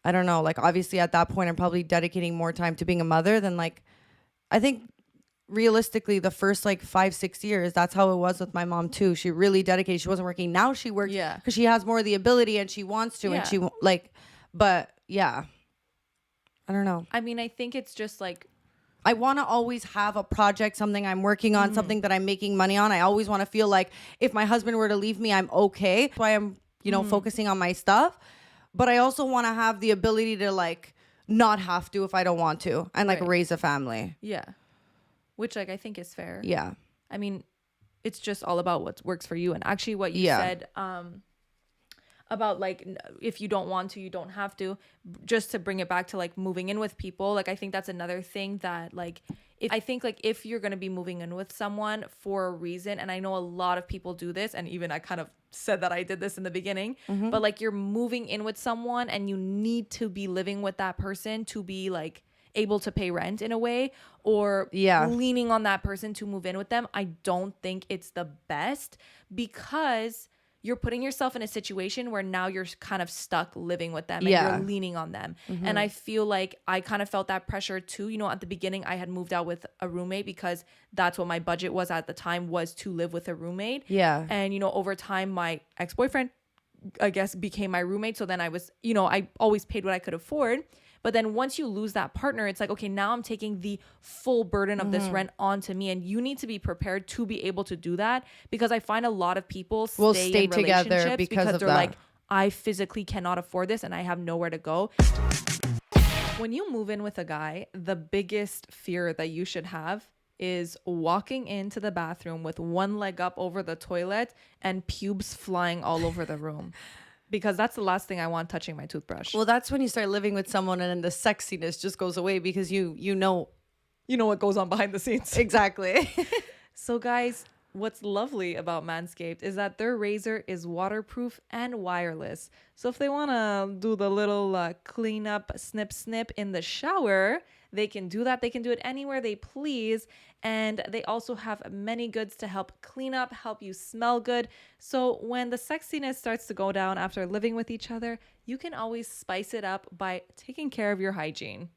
I don't know, like obviously at that point I'm probably dedicating more time to being a mother than like I think realistically the first like 5-6 years, that's how it was with my mom too. She really dedicated. She wasn't working. Now she works Yeah. because she has more of the ability and she wants to, and Yeah. she like, but yeah, I don't know. I mean, I think it's just like I want to always have a project, something I'm working on, something that I'm making money on. I always want to feel like if my husband were to leave me, I'm okay. That's why I'm, focusing on my stuff. But I also want to have the ability to like not have to if I don't want to and like Right. raise a family. Yeah. Which like I think is fair. Yeah. I mean, it's just all about what works for you. And actually what you said about like if you don't want to, you don't have to, just to bring it back to like moving in with people. Like I think that's another thing that like if you're going to be moving in with someone for a reason, and I know a lot of people do this, and even I kind of said that I did this in the beginning, but like you're moving in with someone and you need to be living with that person to be like able to pay rent in a way, or leaning on that person to move in with them. I don't think it's the best, because you're putting yourself in a situation where now you're kind of stuck living with them and you're leaning on them. And I feel like I kind of felt that pressure too. You know, at the beginning I had moved out with a roommate because that's what my budget was at the time, was to live with a roommate. Yeah. And, you know, over time my ex-boyfriend, I guess, became my roommate. So then I was, you know, I always paid what I could afford. But then once you lose that partner, it's like, okay, now I'm taking the full burden of this rent onto me. And you need to be prepared to be able to do that, because I find a lot of people stay in together because they're like, I physically cannot afford this and I have nowhere to go. When you move in with a guy, the biggest fear that you should have is walking into the bathroom with one leg up over the toilet and pubes flying all over the room. Because that's the last thing I want touching my toothbrush. Well, that's when you start living with someone and then the sexiness just goes away, because you know what goes on behind the scenes. Exactly. So guys, what's lovely about Manscaped is that their razor is waterproof and wireless. So if they want to do the little clean up, snip in the shower, they can do that. They can do it anywhere they please. And they also have many goods to help clean up, help you smell good. So when the sexiness starts to go down after living with each other, you can always spice it up by taking care of your hygiene.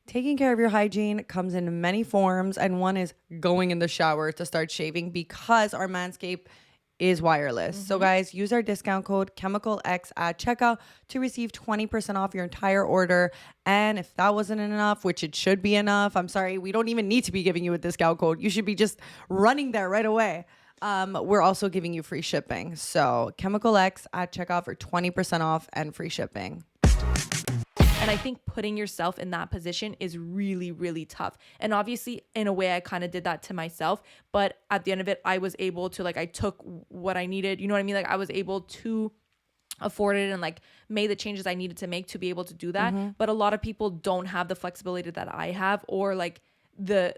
Taking care of your hygiene comes in many forms, and one is going in the shower to start shaving, because our Manscaped is wireless. So guys, use our discount code ChemicalX at checkout to receive 20% off your entire order. And if that wasn't enough, which it should be enough, I'm sorry, we don't even need to be giving you a discount code. You should be just running there right away. We're also giving you free shipping. So ChemicalX at checkout for 20% off and free shipping. And I think putting yourself in that position is really, really tough. And obviously, in a way, I kind of did that to myself. But at the end of it, I was able to, like, I took what I needed. You know what I mean? Like, I was able to afford it and, like, made the changes I needed to make to be able to do that. But a lot of people don't have the flexibility that I have, or, like, the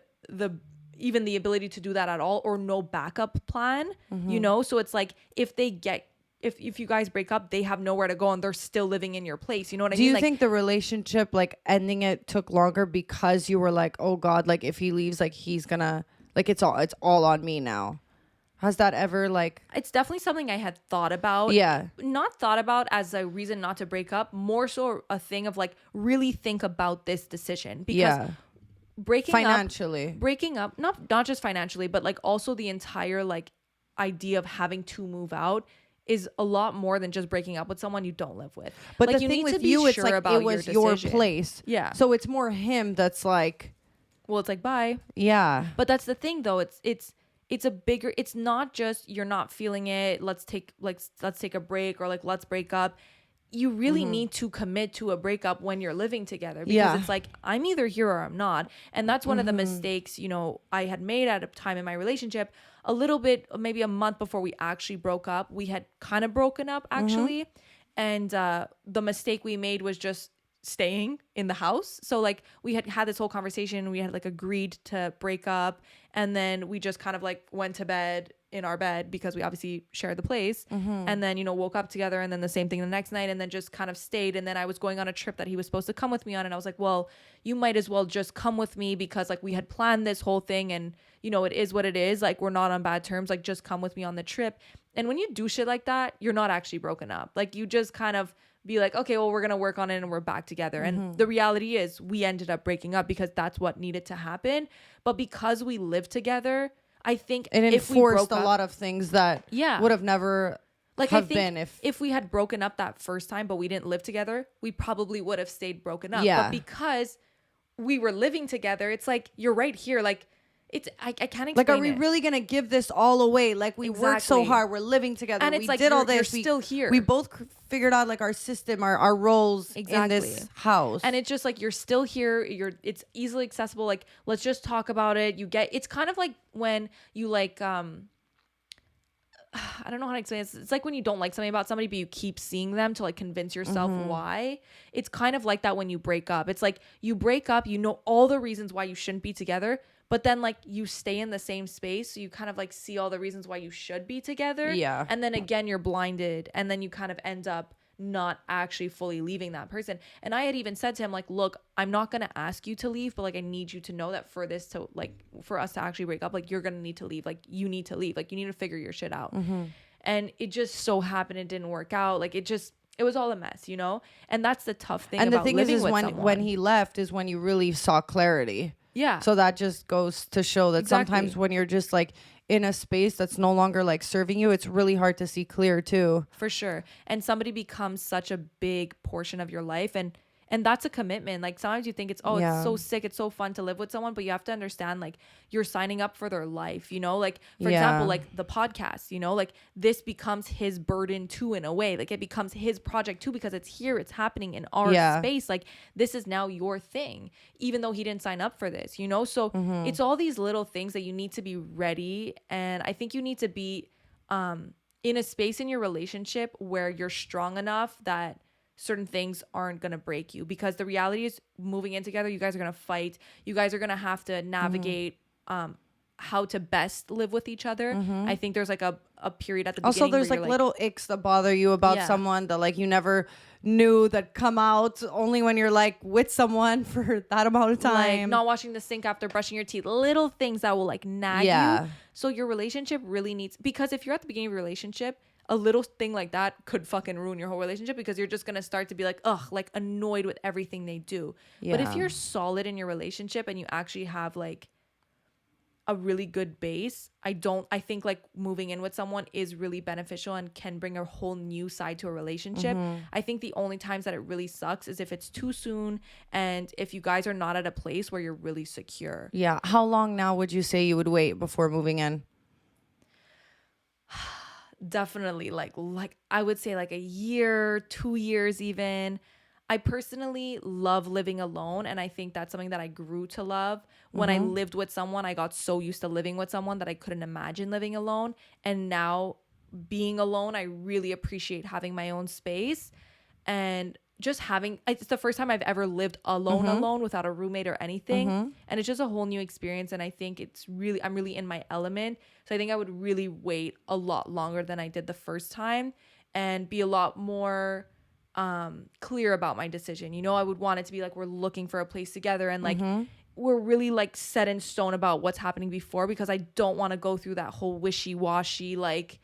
even the ability to do that at all, or no backup plan, you know? So it's like, if you guys break up, they have nowhere to go and they're still living in your place. You know what I mean? Do you think the relationship, like, ending it took longer because you were like, oh God, like, if he leaves, like, he's gonna, like, it's all on me now? Has that ever, like... It's definitely something I had thought about. Yeah. Not thought about as a reason not to break up, more so a thing of, like, really think about this decision. Because breaking up, not just financially, but, like, also the entire, like, idea of having to move out is a lot more than just breaking up with someone you don't live with. But like, the thing with you, it's like it was your place. Yeah. So it's more him that's like, well, it's like, bye. Yeah. But that's the thing though. It's a bigger, it's not just you're not feeling it. Let's take a break, or like, let's break up. You really need to commit to a breakup when you're living together, because it's like, I'm either here or I'm not. And that's one of the mistakes, you know, I had made at a time in my relationship. A little bit, maybe a month before we actually broke up, we had kind of broken up actually. And the mistake we made was just staying in the house. So like, we had this whole conversation, we had like agreed to break up, and then we just kind of like went to bed in our bed, because we obviously shared the place, and then, you know, woke up together, and then the same thing the next night, and then just kind of stayed. And then I was going on a trip that he was supposed to come with me on, and I was like, well, you might as well just come with me, because like, we had planned this whole thing, and, you know, it is what it is. Like, we're not on bad terms, like, just come with me on the trip. And when you do shit like that, you're not actually broken up. Like, you just kind of be like, okay, well, we're gonna work on it and we're back together. And the reality is, we ended up breaking up because that's what needed to happen. But because we lived together, I think it enforced a lot of things that would have never been if we had broken up that first time, but we didn't live together, we probably would have stayed broken up. Yeah. But because we were living together, it's like you're right here. Like it's I can't explain Like, are we it. really gonna give this all away? Like, we worked so Exactly. hard, we're living together, And we it's like did all you're this. still here. We both figured out like our system, our roles in this house. And it's just like you're still here. It's easily accessible. Like, let's just talk about it. It's kind of like when you like I don't know how to explain this. It's like when you don't like something about somebody, but you keep seeing them to like convince yourself why. It's kind of like that when you break up. It's like you break up, you know all the reasons why you shouldn't be together, but then like you stay in the same space. So you kind of like see all the reasons why you should be together. Yeah. And then again, you're blinded. And then you kind of end up not actually fully leaving that person. And I had even said to him, like, look, I'm not going to ask you to leave, but like, I need you to know that for this to like, for us to actually break up, like, you're going to need to leave. Like, you need to leave. Like, you need to figure your shit out. And it just so happened it didn't work out. Like, it was all a mess, you know? And that's the tough thing. And about the thing living is with when someone. he left is when you really saw clarity. Yeah. So that just goes to show that Exactly. sometimes when you're just like in a space that's no longer like serving you, it's really hard to see clear too. For sure. And somebody becomes such a big portion of your life, and that's a commitment. Like sometimes you think it's it's so sick, it's so fun to live with someone, but you have to understand like you're signing up for their life, you know? Like for example, like the podcast, you know, like this becomes his burden too in a way. Like it becomes his project too because it's here, it's happening in our space. Like this is now your thing, even though he didn't sign up for this, you know? So it's all these little things that you need to be ready, and I think you need to be in a space in your relationship where you're strong enough that certain things aren't going to break you, because the reality is moving in together, you guys are going to fight. You guys are going to have to navigate how to best live with each other. I think there's like a period at the beginning. Also, there's where like you're little icks that bother you about someone that like you never knew that come out only when you're like with someone for that amount of time. like not washing the sink after brushing your teeth, little things that will like nag you. So your relationship really needs, because if you're at the beginning of your relationship, a little thing like that could fucking ruin your whole relationship, because you're just going to start to be like, ugh, like annoyed with everything they do. But if you're solid in your relationship and you actually have like a really good base, I think like moving in with someone is really beneficial and can bring a whole new side to a relationship. I think the only times that it really sucks is if it's too soon and if you guys are not at a place where you're really secure. Yeah. How long now would you say you would wait before moving in? Definitely like I would say like a year, 2 years even. I personally love living alone, and I think that's something that I grew to love. When I lived with someone, I got so used to living with someone that I couldn't imagine living alone. And now being alone, I really appreciate having my own space and just having, it's the first time I've ever lived alone without a roommate or anything. And it's just a whole new experience. And I think I'm really in my element. So I think I would really wait a lot longer than I did the first time and be a lot more clear about my decision. You know, I would want it to be like we're looking for a place together, and like we're really like set in stone about what's happening before, because I don't want to go through that whole wishy-washy, like,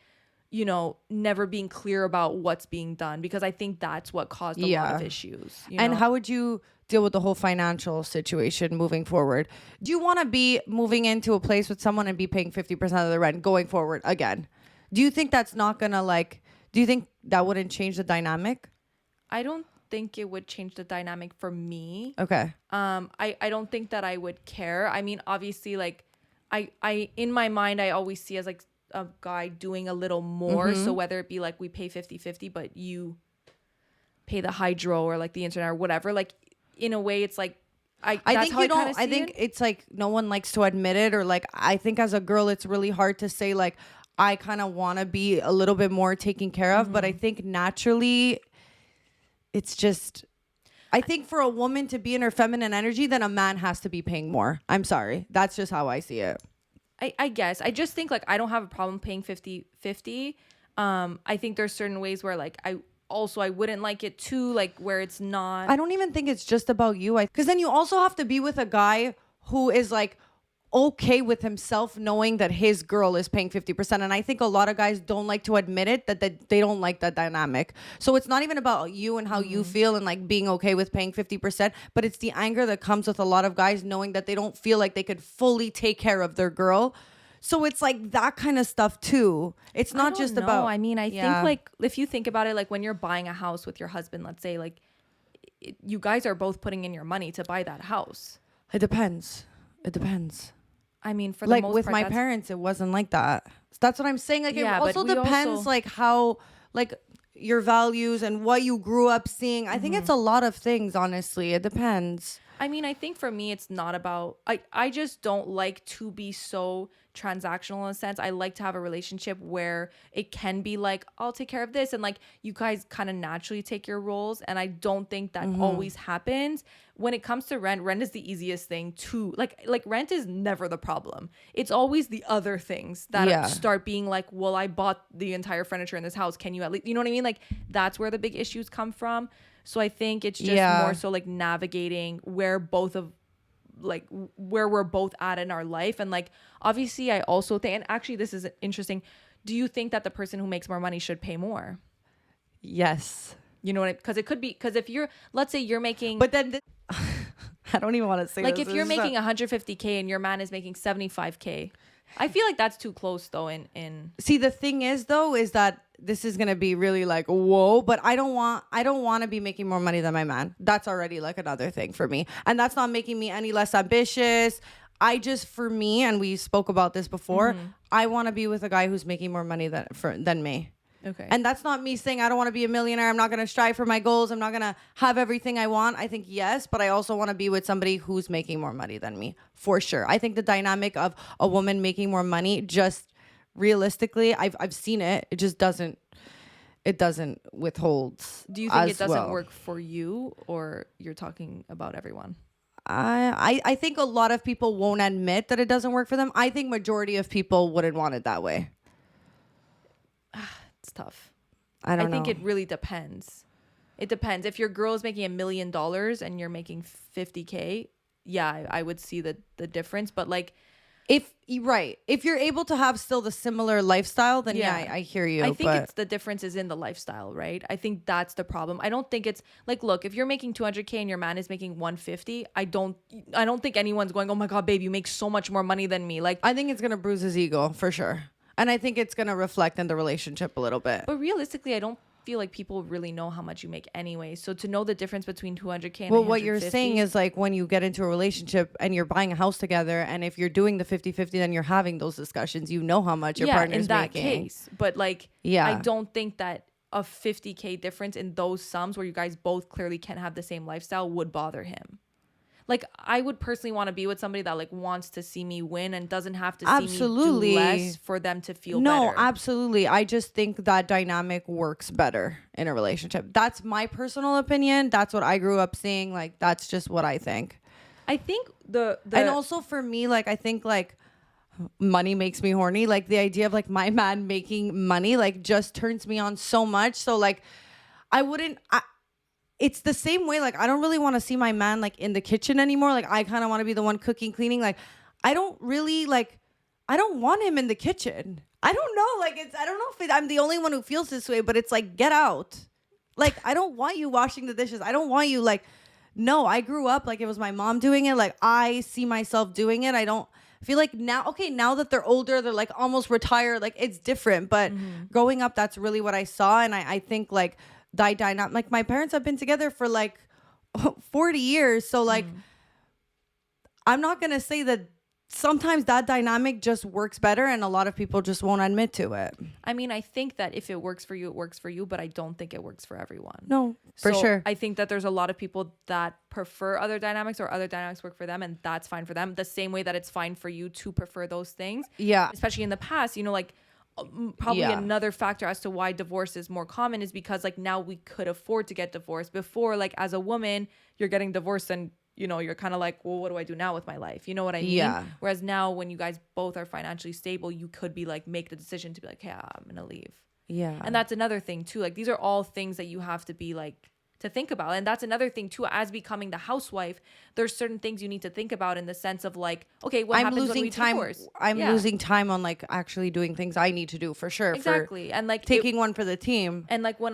you know, never being clear about what's being done, because I think that's what caused a lot of issues. And know? how would you deal with the whole financial situation moving forward? Do you want to be moving into a place with someone and be paying 50% of the rent going forward again? Do you think that's not gonna like, do you think that wouldn't change the dynamic? I don't think it would change the dynamic for me. Okay. I don't think that I would care. I mean, obviously, like I in my mind I always see as like a guy doing a little more. So whether it be like we pay 50-50 but you pay the hydro or like the internet or whatever, like in a way it's like I think you don't. I think it's like no one likes to admit it, or like I think as a girl it's really hard to say like I kind of want to be a little bit more taken care of, but I think naturally it's just, I think for a woman to be in her feminine energy, then a man has to be paying more. I'm sorry. That's just how I see it. I guess. I just think like I don't have a problem paying 50-50. I think there's certain ways where like I wouldn't like it too, like where it's not. I don't even think it's just about you. Because then you also have to be with a guy who is like okay with himself knowing that his girl is paying 50%. And I think a lot of guys don't like to admit it, that they don't like that dynamic. So it's not even about you and how you feel and like being okay with paying 50%, but it's the anger that comes with a lot of guys knowing that they don't feel like they could fully take care of their girl. So it's like that kind of stuff too. It's not just about, I mean, I think like if you think about it, like when you're buying a house with your husband, let's say, like you guys are both putting in your money to buy that house. It depends. It depends. I mean, for the Like most with part, my parents, it wasn't like that. That's what I'm saying. Like Yeah, it but also we depends also- like how like your values and what you grew up seeing. I think it's a lot of things, honestly. It depends. I mean, I think for me, it's not about, I just don't like to be so transactional in a sense. I like to have a relationship where it can be like, I'll take care of this. And like, you guys kind of naturally take your roles. And I don't think that always happens. When it comes to rent is the easiest thing to like rent is never the problem. It's always the other things that start being like, well, I bought the entire furniture in this house. Can you at least, you know what I mean? Like that's where the big issues come from. So I think it's just more so like navigating where both of like where we're both at in our life. And like obviously I also think, and actually this is interesting, do you think that the person who makes more money should pay more? Yes. You know what? Because it could be, because if you're, let's say you're making, But then I don't even want to say like this. if you're making 150K and your man is making 75K, I feel like that's too close though. In See, the thing is though, is that this is gonna be really like whoa, but I don't want to be making more money than my man. That's already like another thing for me, and that's not making me any less ambitious. I just, for me, and we spoke about this before, I want to be with a guy who's making more money than me. Okay. And that's not me saying I don't want to be a millionaire. I'm not going to strive for my goals. I'm not going to have everything I want. I think yes, but I also want to be with somebody who's making more money than me, for sure. I think the dynamic of a woman making more money, just realistically, I've seen it. It just doesn't withhold. Do you think it doesn't well. work for you, or you're talking about everyone? I think a lot of people won't admit that it doesn't work for them. I think majority of people wouldn't want it that way. It's tough. I don't know. I think it really depends. It depends. If your girl is making $1 million and you're making 50K, yeah, I would see the difference. But like, if you're able to have still the similar lifestyle, then I hear you. I think it's the difference is in the lifestyle, right? I think that's the problem. I don't think it's like, look, if you're making 200K and your man is making 150, I don't think anyone's going, oh my God, babe, you make so much more money than me. Like, I think it's gonna bruise his ego for sure, and I think it's gonna reflect in the relationship a little bit. but realistically, I don't feel like people really know how much you make anyway. So to know the difference between 200K and Well, what you're saying is like when you get into a relationship and you're buying a house together, and if you're doing the 50-50, then you're having those discussions. You know how much your partner's in that making. case. But like, I don't think that a 50K difference in those sums where you guys both clearly can't have the same lifestyle would bother him. Like, I would personally want to be with somebody that like wants to see me win and doesn't have to see me do less for them to feel better. No, absolutely. I just think that dynamic works better in a relationship. That's my personal opinion. That's what I grew up seeing. Like, that's just what I think. I think the and also for me, like, I think like money makes me horny. Like the idea of like my man making money like just turns me on so much. So like it's the same way. Like, I don't really want to see my man like in the kitchen anymore. Like, I kind of want to be the one cooking, cleaning. Like, I don't want him in the kitchen. I don't know. Like, I don't know if I'm the only one who feels this way, but it's like, get out. Like, I don't want you washing the dishes. I don't want you like, no, I grew up like it was my mom doing it. Like, I see myself doing it. I don't feel like now that they're older, they're like almost retired. Like, it's different. But growing up, that's really what I saw. And I think like, dynamic, like my parents have been together for like 40 years, so like I'm not gonna say that sometimes that dynamic just works better, and a lot of people just won't admit to it. I mean, I think that if it works for you, it works for you, but I don't think it works for everyone. No, for sure. I think that there's a lot of people that prefer other dynamics, or other dynamics work for them, and that's fine for them, the same way that it's fine for you to prefer those things. Yeah, especially in the past, you know, like probably another factor as to why divorce is more common is because like now we could afford to get divorced. Before, like as a woman, you're getting divorced and you know you're kind of like, well, what do I do now with my life? You know what I mean? Yeah. Whereas now when you guys both are financially stable, you could be like make the decision to be like, yeah, I'm gonna leave. Yeah. And that's another thing too. Like these are all things that you have to be like to think about. And that's another thing too, as becoming the housewife, there's certain things you need to think about in the sense of like, okay, what happens when we divorce? I'm losing time on like actually doing things I need to do for sure. Exactly. And like taking one for the team. And like but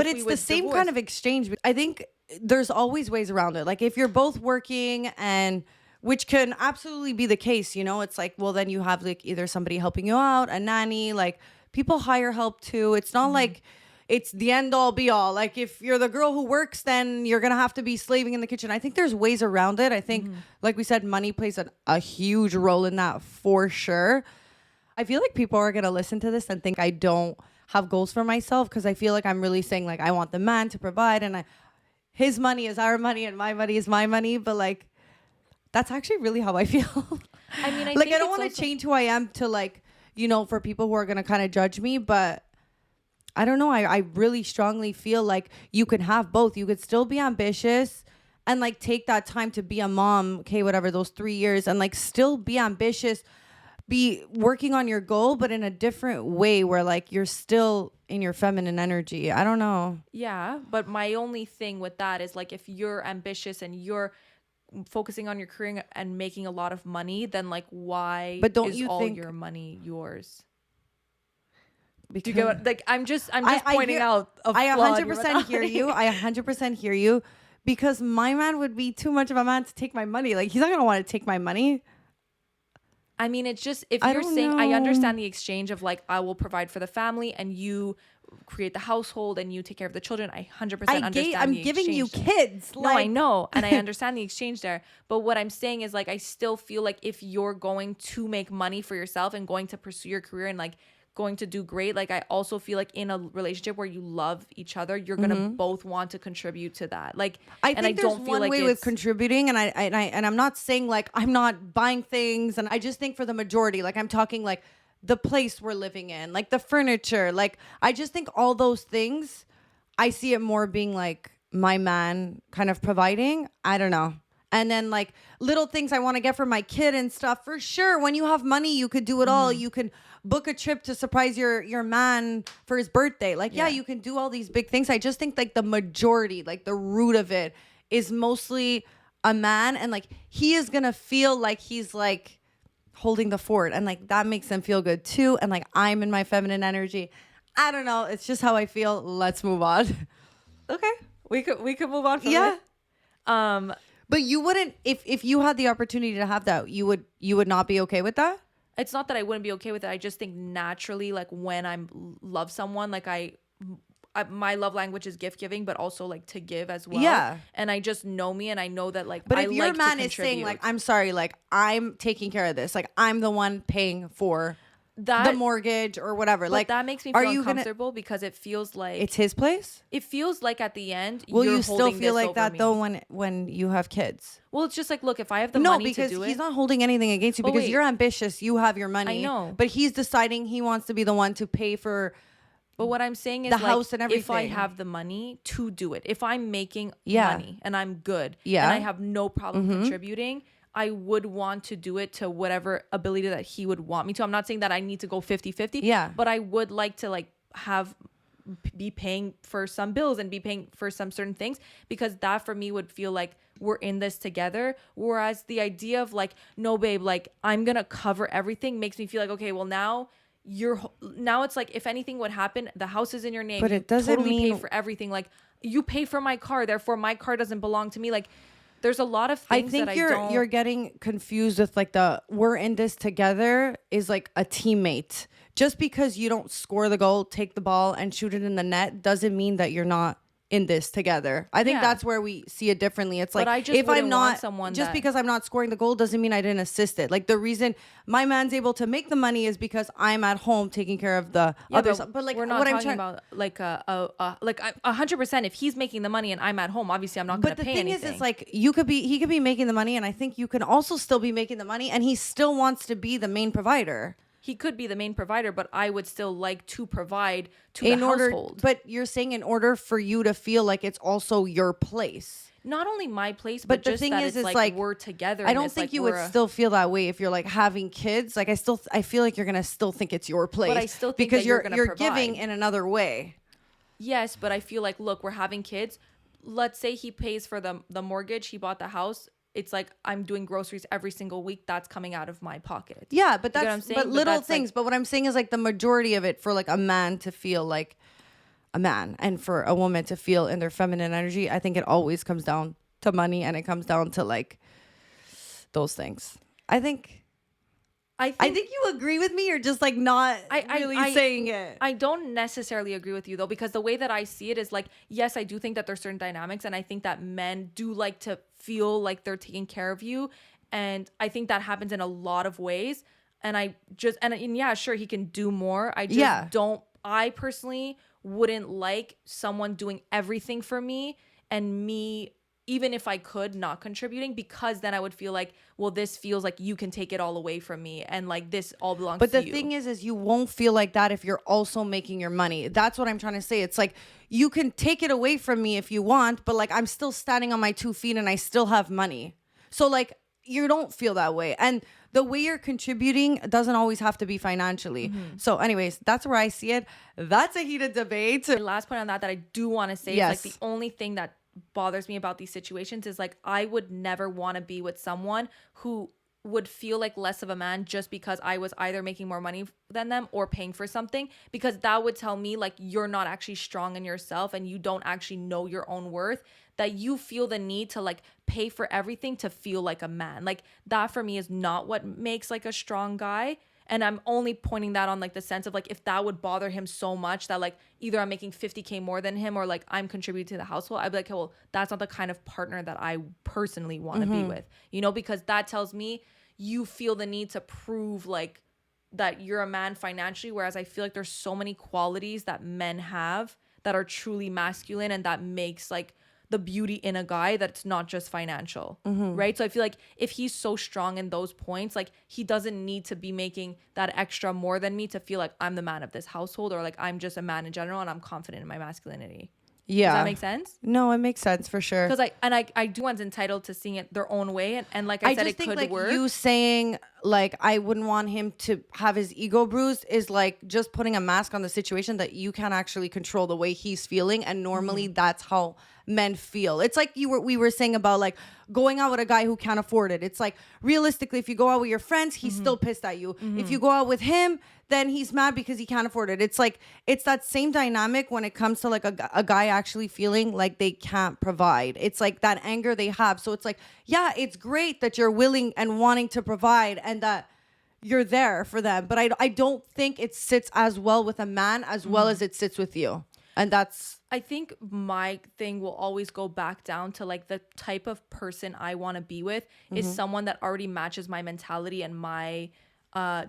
it's the same kind of exchange. I think there's always ways around it. Like if you're both working, and which can absolutely be the case, you know, it's like, well, then you have like either somebody helping you out, a nanny, like people hire help too. It's not like it's the end all be all. Like if you're the girl who works, then you're gonna have to be slaving in the kitchen. I think there's ways around it. I think, like we said, money plays a huge role in that for sure. I feel like people are gonna listen to this and think I don't have goals for myself, because I feel like I'm really saying like I want the man to provide, and his money is our money and my money is my money. But like, that's actually really how I feel. I mean, like I don't want to change who I am to like, you know, for people who are gonna kind of judge me, but I don't know. I really strongly feel like you can have both. You could still be ambitious and like take that time to be a mom, okay, whatever, those 3 years, and like still be ambitious, be working on your goal, but in a different way where like you're still in your feminine energy. I don't know. Yeah, but my only thing with that is like if you're ambitious and you're focusing on your career and making a lot of money, then like why but don't is you all think your money yours? Because Do you get what, like I'm just pointing out I 100% hear you. I 100% hear you, because my man would be too much of a man to take my money. Like he's not going to want to take my money. I mean, it's just, if you're saying, I understand the exchange of like, I will provide for the family and you create the household and you take care of the children. I 100% understand. I'm giving you kids. No, I know. And I understand the exchange there. But what I'm saying is like, I still feel like if you're going to make money for yourself and going to pursue your career and like going to do great, like I also feel like in a relationship where you love each other, you're gonna both want to contribute to that. Like I think there's one way with contributing, and I'm not saying like I'm not buying things, and I just think for the majority, like I'm talking like the place we're living in, like the furniture, like I just think all those things, I see it more being like my man kind of providing. I don't know. And then like little things I want to get for my kid and stuff. For sure, when you have money, you could do it all. You can book a trip to surprise your man for his birthday. Like, yeah, you can do all these big things. I just think like the majority, like the root of it is mostly a man. And like he is going to feel like he's like holding the fort. And like that makes them feel good too. And like I'm in my feminine energy. I don't know. It's just how I feel. Let's move on. Okay. We could move on from it. But you wouldn't, if you had the opportunity to have that, you would not be okay with that? It's not that I wouldn't be okay with it. I just think naturally, like when I love someone, like my love language is gift giving, but also like to give as well. Yeah. And I just know me, and I know that like, but if your man is saying like, I'm sorry, like I'm taking care of this, like I'm the one paying for the mortgage or whatever, but like that makes me feel uncomfortable because it feels like it's his place. It feels like at the end, will you still feel like that though when you have kids? Well, it's just like, look, if I have the money to do it. No, because he's not holding anything against you, because you're ambitious, you have your money. I know, but he's deciding he wants to be the one to pay for. But what I'm saying is, the house and everything. If I have the money to do it, if I'm making money and I'm good, and I have no problem contributing, I would want to do it to whatever ability that he would want me to. I'm not saying that I need to go 50-50. Yeah. But I would like to like be paying for some bills and be paying for some certain things, because that for me would feel like we're in this together. Whereas the idea of like, no babe, like I'm going to cover everything makes me feel like, okay, well now it's like if anything would happen, the house is in your name. But it doesn't mean pay for everything. Like you pay for my car, therefore my car doesn't belong to me. Like there's a lot of things that you're getting confused with like the we're in this together is like a teammate. Just because you don't score the goal, take the ball and shoot it in the net doesn't mean that you're not in this together. I think that's where we see it differently. It's like if I'm not just because I'm not scoring the goal doesn't mean I didn't assist it. Like the reason my man's able to make the money is because I'm at home taking care of the others. But like we're not talking about like like 100%. If he's making the money and I'm at home, obviously I'm not going to pay anything. But the thing is, it's like he could be making the money, and I think you can also still be making the money, and he still wants to be the main provider. He could be the main provider, but I would still like to provide to the household. But you're saying in order for you to feel like it's also your place. Not only my place, but just the thing is, it's like we're together. I don't think you would still feel that way if you're like having kids. Like I feel like you're gonna still think it's your place. But I still think because that you're giving in another way. Yes, but I feel like, look, we're having kids. Let's say he pays for the mortgage. He bought the house. It's like I'm doing groceries every single week. That's coming out of my pocket. Yeah, but that's but little things. Like, but what I'm saying is like the majority of it for like a man to feel like a man and for a woman to feel in their feminine energy, I think it always comes down to money, and it comes down to like those things. I think I think you agree with me. You're just like not really saying it. I don't necessarily agree with you though, because the way that I see it is like, yes, I do think that there's certain dynamics, and I think that men do like to feel like they're taking care of you, and I think that happens in a lot of ways. And and yeah, sure, he can do more. I just don't. I personally wouldn't like someone doing everything for me and me, even if I could, not contributing, because then I would feel like, well, this feels like you can take it all away from me, and like this all belongs to you. But the thing is you won't feel like that if you're also making your money. That's what I'm trying to say. It's like, you can take it away from me if you want, but like, I'm still standing on my 2 feet and I still have money. So like, you don't feel that way. And the way you're contributing doesn't always have to be financially. So anyways, that's where I see it. That's a heated debate. The last point on that I do want to say is like, the only thing that bothers me about these situations is like, I would never want to be with someone who would feel like less of a man just because I was either making more money than them or paying for something, because that would tell me like, you're not actually strong in yourself and you don't actually know your own worth, that you feel the need to like pay for everything to feel like a man. Like, that for me is not what makes like a strong guy. And I'm only pointing that on like the sense of like, if that would bother him so much that like either I'm making 50K more than him or like I'm contributing to the household, I'd be like, okay, well, that's not the kind of partner that I personally want to be with, you know, because that tells me you feel the need to prove like that you're a man financially. Whereas I feel like there's so many qualities that men have that are truly masculine and that makes like the beauty in a guy that's not just financial, right? So I feel like if he's so strong in those points, like he doesn't need to be making that extra more than me to feel like I'm the man of this household, or like I'm just a man in general and I'm confident in my masculinity. Yeah. Does that make sense? No, it makes sense for sure. Because I do one's entitled to seeing it their own way. And like I said, just it think could like work. you saying like, I wouldn't want him to have his ego bruised is like just putting a mask on the situation that you can't actually control the way he's feeling. And normally that's how men feel. It's like we were saying about like going out with a guy who can't afford it. It's like, realistically, if you go out with your friends, he's still pissed at you. If you go out with him, then he's mad because he can't afford it. It's like, it's that same dynamic when it comes to like a guy actually feeling like they can't provide. It's like that anger they have. So it's like, yeah, it's great that you're willing and wanting to provide and that you're there for them. But I don't think it sits as well with a man as well as it sits with you. And that's... I think my thing will always go back down to like the type of person I want to be with is someone that already matches my mentality and my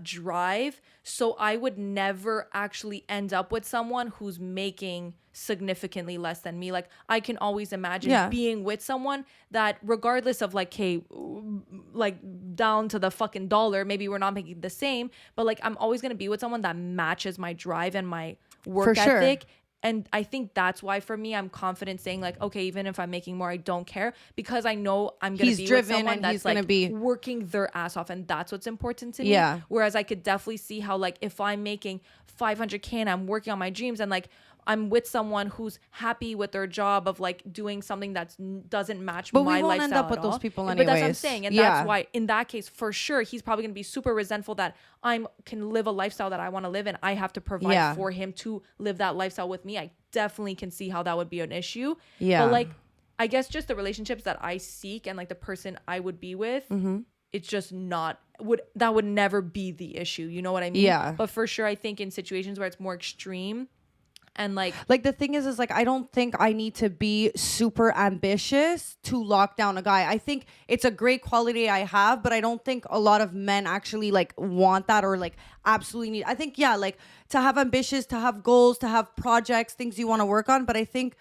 drive. So I would never actually end up with someone who's making significantly less than me. Like, I can always imagine being with someone that, regardless of like, hey, like down to the fucking dollar, maybe we're not making the same, but like, I'm always going to be with someone that matches my drive and my work ethic. And I think that's why for me, I'm confident saying like, okay, even if I'm making more, I don't care, because I know I'm going to be with someone that's like working their ass off. And that's what's important to me. Whereas I could definitely see how like, if I'm making 500K and I'm working on my dreams and like, I'm with someone who's happy with their job of like doing something that doesn't match my lifestyle. But we won't end up with those people anyways. But that's what I'm saying. And that's why in that case, for sure, he's probably going to be super resentful that I can live a lifestyle that I want to live and I have to provide for him to live that lifestyle with me. I definitely can see how that would be an issue. But like, I guess just the relationships that I seek and like the person I would be with, it's just not, that would never be the issue. You know what I mean? Yeah. But for sure, I think in situations where it's more extreme, and like the thing is like, I don't think I need to be super ambitious to lock down a guy. I think it's a great quality I have, but I don't think a lot of men actually like want that or like absolutely need. I think, yeah, like to have ambitious, to have goals, to have projects, things you want to work on. But I think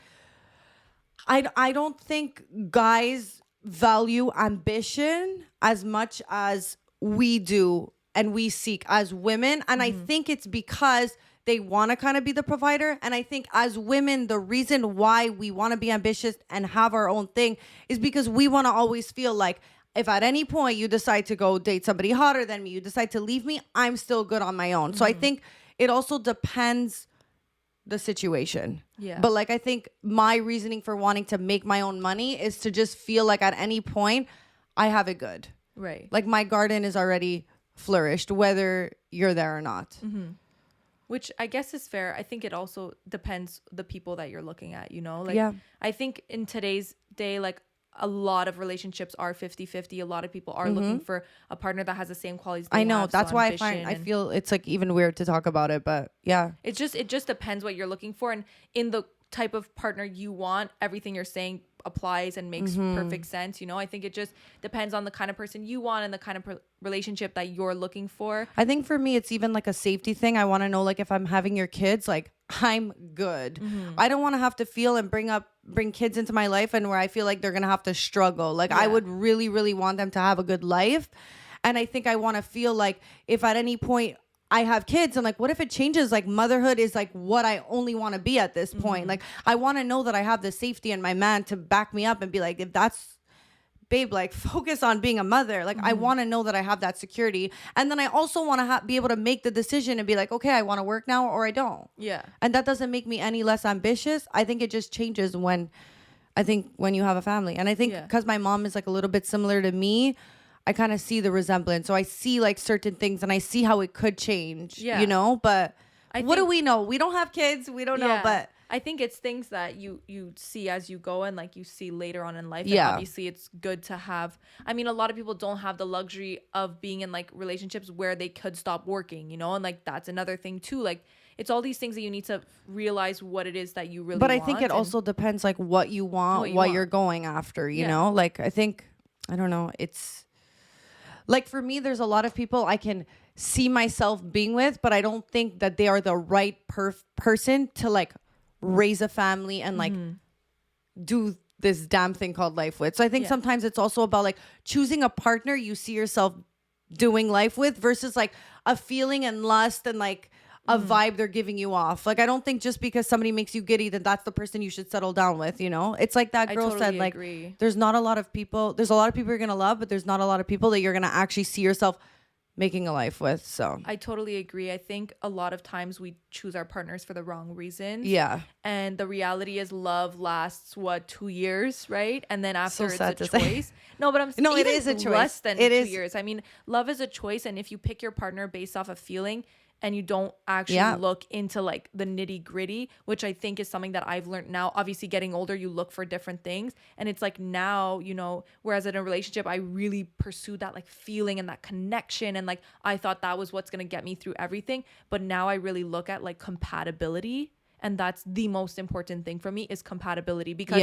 I don't think guys value ambition as much as we do and we seek as women. And I think it's because they want to kind of be the provider. And I think as women, the reason why we want to be ambitious and have our own thing is because we want to always feel like if at any point you decide to go date somebody hotter than me, you decide to leave me, I'm still good on my own. So I think it also depends the situation. Yeah. But like, I think my reasoning for wanting to make my own money is to just feel like at any point I have it good. Right. Like my garden is already flourished, whether you're there or not. Which I guess is fair. I think it also depends the people that you're looking at, you know? Like, I think in today's day, like a lot of relationships are 50-50. A lot of people are looking for a partner that has the same qualities they I know. have, That's so why ambition I feel it's like even weird to talk about it, but yeah. it just depends what you're looking for, and in the type of partner you want, everything you're saying applies and makes perfect sense. I think it just depends on the kind of person you want and the kind of relationship that you're looking for. I think for me, it's even like a safety thing. I want to know, like, if I'm having your kids, like, I'm good. I don't want to have to feel and bring kids into my life and where I feel like they're going to have to struggle. Like, I would really, really want them to have a good life. And I think I want to feel like if at any point I have kids and like, what if it changes? Like, motherhood is like what I only want to be at this point. Like, I want to know that I have the safety and my man to back me up and be like, if that's, babe, like, focus on being a mother. Like, I want to know that I have that security. And then I also want to be able to make the decision and be like, okay, I want to work now or I don't. Yeah. And that doesn't make me any less ambitious. I think it just changes when you have a family. And I think because my mom is like a little bit similar to me, I kind of see the resemblance. So I see like certain things and I see how it could change, but what do we know? We don't have kids. We don't know, but I think it's things that you see as you go and like you see later on in life. And Yeah. obviously it's good to have. I mean, a lot of people don't have the luxury of being in like relationships where they could stop working, and like that's another thing too. Like it's all these things that you need to realize what it is that you really but want. I think it also depends like what you want, what you're going after, you know? Like I think, I don't know, it's like for me, there's a lot of people I can see myself being with, but I don't think that they are the right person to like raise a family and like do this damn thing called life with. So I think sometimes it's also about like choosing a partner you see yourself doing life with versus like a feeling and lust and like a vibe they're giving you off. Like I don't think just because somebody makes you giddy that that's the person you should settle down with, It's like that girl said, like agree. There's a lot of people you're gonna love, but there's not a lot of people that you're gonna actually see yourself making a life with. So I totally agree. I think a lot of times we choose our partners for the wrong reasons. Yeah. And the reality is love lasts 2 years, right? And then after So it's a sad to choice. No, but I'm No, it even is a choice. less than It 2 is. years. I mean, love is a choice, and if you pick your partner based off a feeling and you don't actually look into like the nitty gritty, which I think is something that I've learned now. Obviously getting older, you look for different things. And it's like now, whereas in a relationship, I really pursued that like feeling and that connection. And like, I thought that was what's going to get me through everything. But now I really look at like compatibility. And that's the most important thing for me is compatibility, because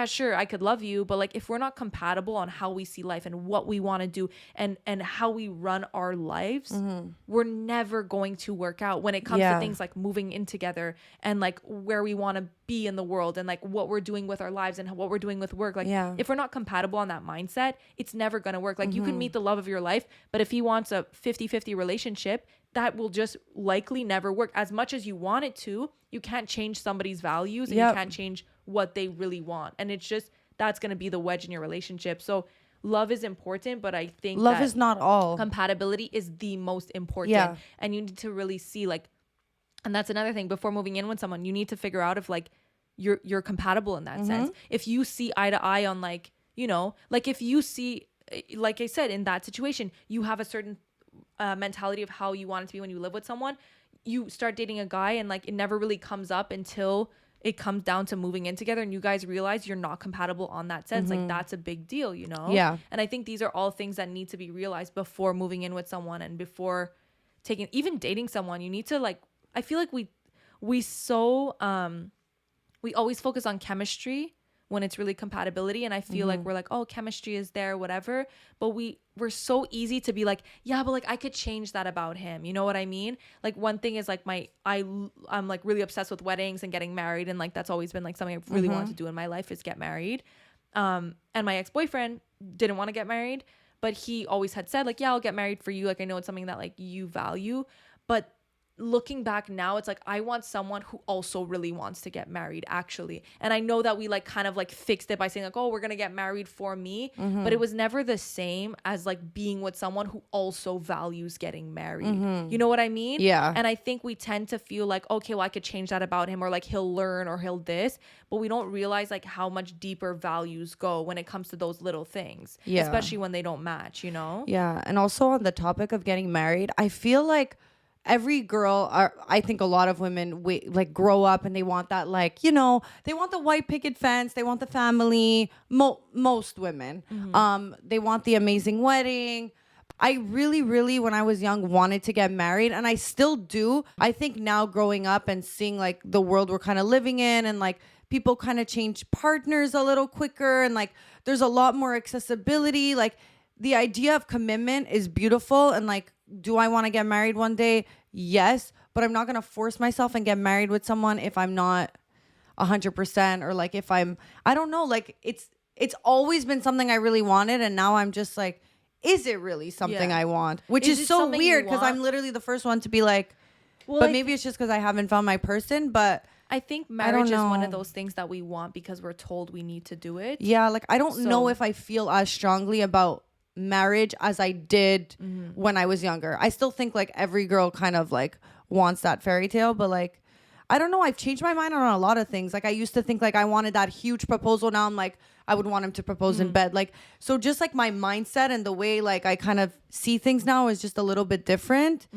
sure, I could love you, but like if we're not compatible on how we see life and what we want to do and how we run our lives, we're never going to work out when it comes to things like moving in together and like where we want to be in the world and like what we're doing with our lives and what we're doing with work. Like if we're not compatible on that mindset, it's never going to work. Like you can meet the love of your life, but if he wants a 50-50 relationship, that will just likely never work. As much as you want it to, you can't change somebody's values and you can't change what they really want. And it's just, that's going to be the wedge in your relationship. So love is important, but I think love is not all. Compatibility is the most important. Yeah. And you need to really see like, and that's another thing, before moving in with someone, you need to figure out if like you're compatible in that sense. If you see eye to eye on like, like if you see, like I said, in that situation, you have a certain mentality of how you want it to be when you live with someone. You start dating a guy and like it never really comes up until it comes down to moving in together and you guys realize you're not compatible on that sense. Like that's a big deal, Yeah. And I think these are all things that need to be realized before moving in with someone and before even dating someone. You need to like, I feel like we always focus on chemistry when it's really compatibility, and I feel like we're like, oh, chemistry is there, whatever, but we're so easy to be like, yeah, but like I could change that about him, you know what I mean? Like one thing is like I'm like really obsessed with weddings and getting married, and like that's always been like something I've really wanted to do in my life is get married. And my ex-boyfriend didn't want to get married, but he always had said like, yeah, I'll get married for you, like I know it's something that like you value. But looking back now, it's like I want someone who also really wants to get married, actually. And I know that we like kind of like fixed it by saying like, oh, we're gonna get married for me, but it was never the same as like being with someone who also values getting married. You know what I mean? Yeah. And I think we tend to feel like, okay, well, I could change that about him, or like he'll learn, or he'll this, but we don't realize like how much deeper values go when it comes to those little things, especially when they don't match, Yeah. And also on the topic of getting married, I feel like every girl, I think a lot of women like grow up and they want that, like, you know, they want the white picket fence, they want the family. Most women, they want the amazing wedding. I really, really, when I was young, wanted to get married, and I still do. I think now, growing up and seeing like the world we're kind of living in, and like people kind of change partners a little quicker, and like there's a lot more accessibility. Like the idea of commitment is beautiful, and like, do I want to get married one day? Yes, but I'm not gonna force myself and get married with someone if I'm not 100%, or like if I don't know. Like it's always been something I really wanted, and now I'm just like, is it really something I want? Which is so weird, because I'm literally the first one to be like, well, but maybe it's just because I haven't found my person. But I think marriage is one of those things that we want because we're told we need to do it. Yeah, like I don't know if I feel as strongly about marriage as I did when I was younger. I still think like every girl kind of like wants that fairy tale, but like, I don't know. I've changed my mind on a lot of things. Like I used to think like I wanted that huge proposal. Now I'm like, I would want him to propose in bed. Like, so just like my mindset and the way like I kind of see things now is just a little bit different.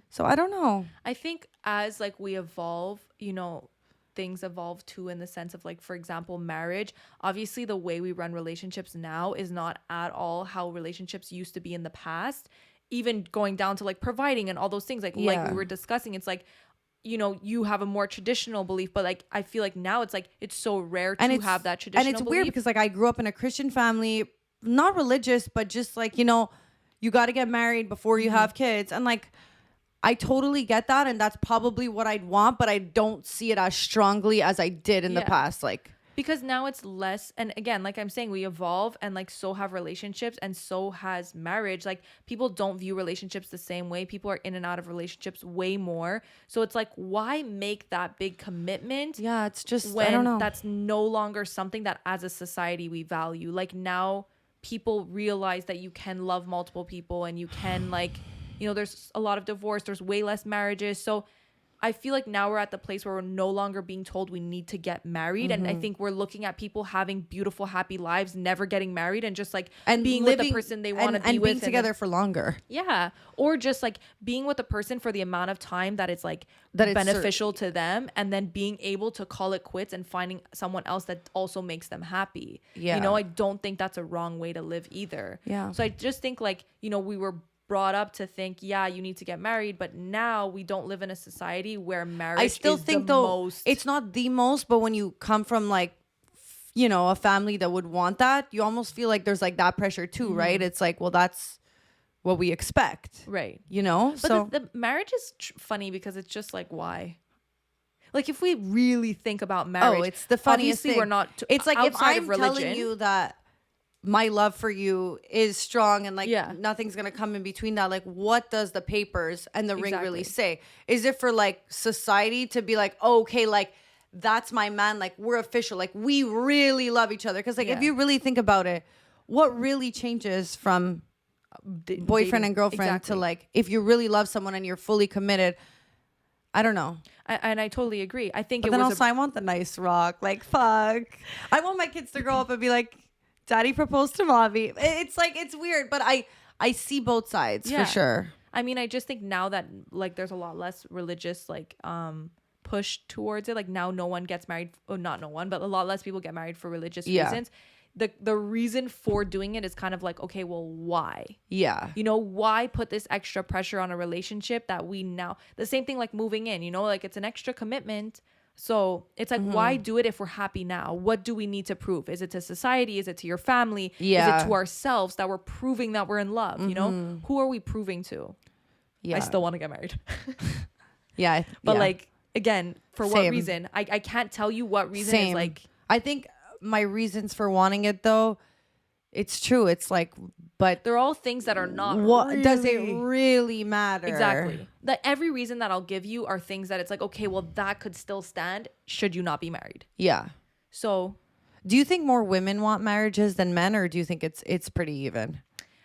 So I don't know. I think as like we evolve, you know, things evolve too, in the sense of like, for example, marriage. Obviously the way we run relationships now is not at all how relationships used to be in the past. Even going down to like providing and all those things, like we were discussing, it's like, you know, you have a more traditional belief, but like I feel like now it's like it's so rare to have that traditional belief. And it's weird because like I grew up in a Christian family, not religious, but just like, you know, you got to get married before you have kids, and like I totally get that, and that's probably what I'd want, but I don't see it as strongly as I did in the past. Like, because now it's less, and again, like I'm saying, we evolve, and like so have relationships, and so has marriage. Like people don't view relationships the same way. People are in and out of relationships way more. So it's like, why make that big commitment? Yeah, it's just, when I don't know. That's no longer something that as a society we value. Like now people realize that you can love multiple people, and you can, like, you know, there's a lot of divorce, there's way less marriages. So I feel like now we're at the place where we're no longer being told we need to get married. And I think we're looking at people having beautiful, happy lives, never getting married, and just like being with the person they want to be with. And being together for longer. Yeah. Or just like being with a person for the amount of time that it's like beneficial to them, and then being able to call it quits and finding someone else that also makes them happy. Yeah. You know, I don't think that's a wrong way to live either. Yeah. So I just think like, you know, we were brought up to think, yeah, you need to get married, but now we don't live in a society where marriage I still is think the though most. It's not the most, but when you come from like, you know, a family that would want that, you almost feel like there's like that pressure too, right? It's like, well, that's what we expect, right? You know, but so the marriage is funny because it's just like, why? Like if we really think about marriage, it's the funniest obviously thing. We're not. It's like if I'm telling you that my love for you is strong, and like nothing's gonna come in between that, like what does the papers and the ring really say? Is it for like society to be like, oh, okay, like that's my man, like we're official, like we really love each other? Because like if you really think about it, what really changes from boyfriend and girlfriend to like, if you really love someone and you're fully committed? I don't know. And I totally agree. I think but then also I want the nice rock, like fuck, I want my kids to grow up and be like, Daddy proposed to mommy. It's like, it's weird, but I see both sides for sure. I mean, I just think now that like there's a lot less religious like push towards it. Like now no one gets married, or not no one, but a lot less people get married for religious reasons. The reason for doing it is kind of like, okay, well, why? Yeah. You know, why put this extra pressure on a relationship that we now, the same thing like moving in, you know, like it's an extra commitment. So it's like, why do it if we're happy now? What do we need to prove? Is it to society? Is it to your family? Yeah. Is it to ourselves that we're proving that we're in love? You know, who are we proving to? Yeah. I still want to get married. But like, again, for what reason? I can't tell you what reason is like. I think my reasons for wanting it though, it's true. It's like, but they're all things that are not. What really, does it really matter? Exactly. That every reason that I'll give you are things that it's like, okay, well, that could still stand should you not be married. Yeah. So, do you think more women want marriages than men, or do you think it's pretty even?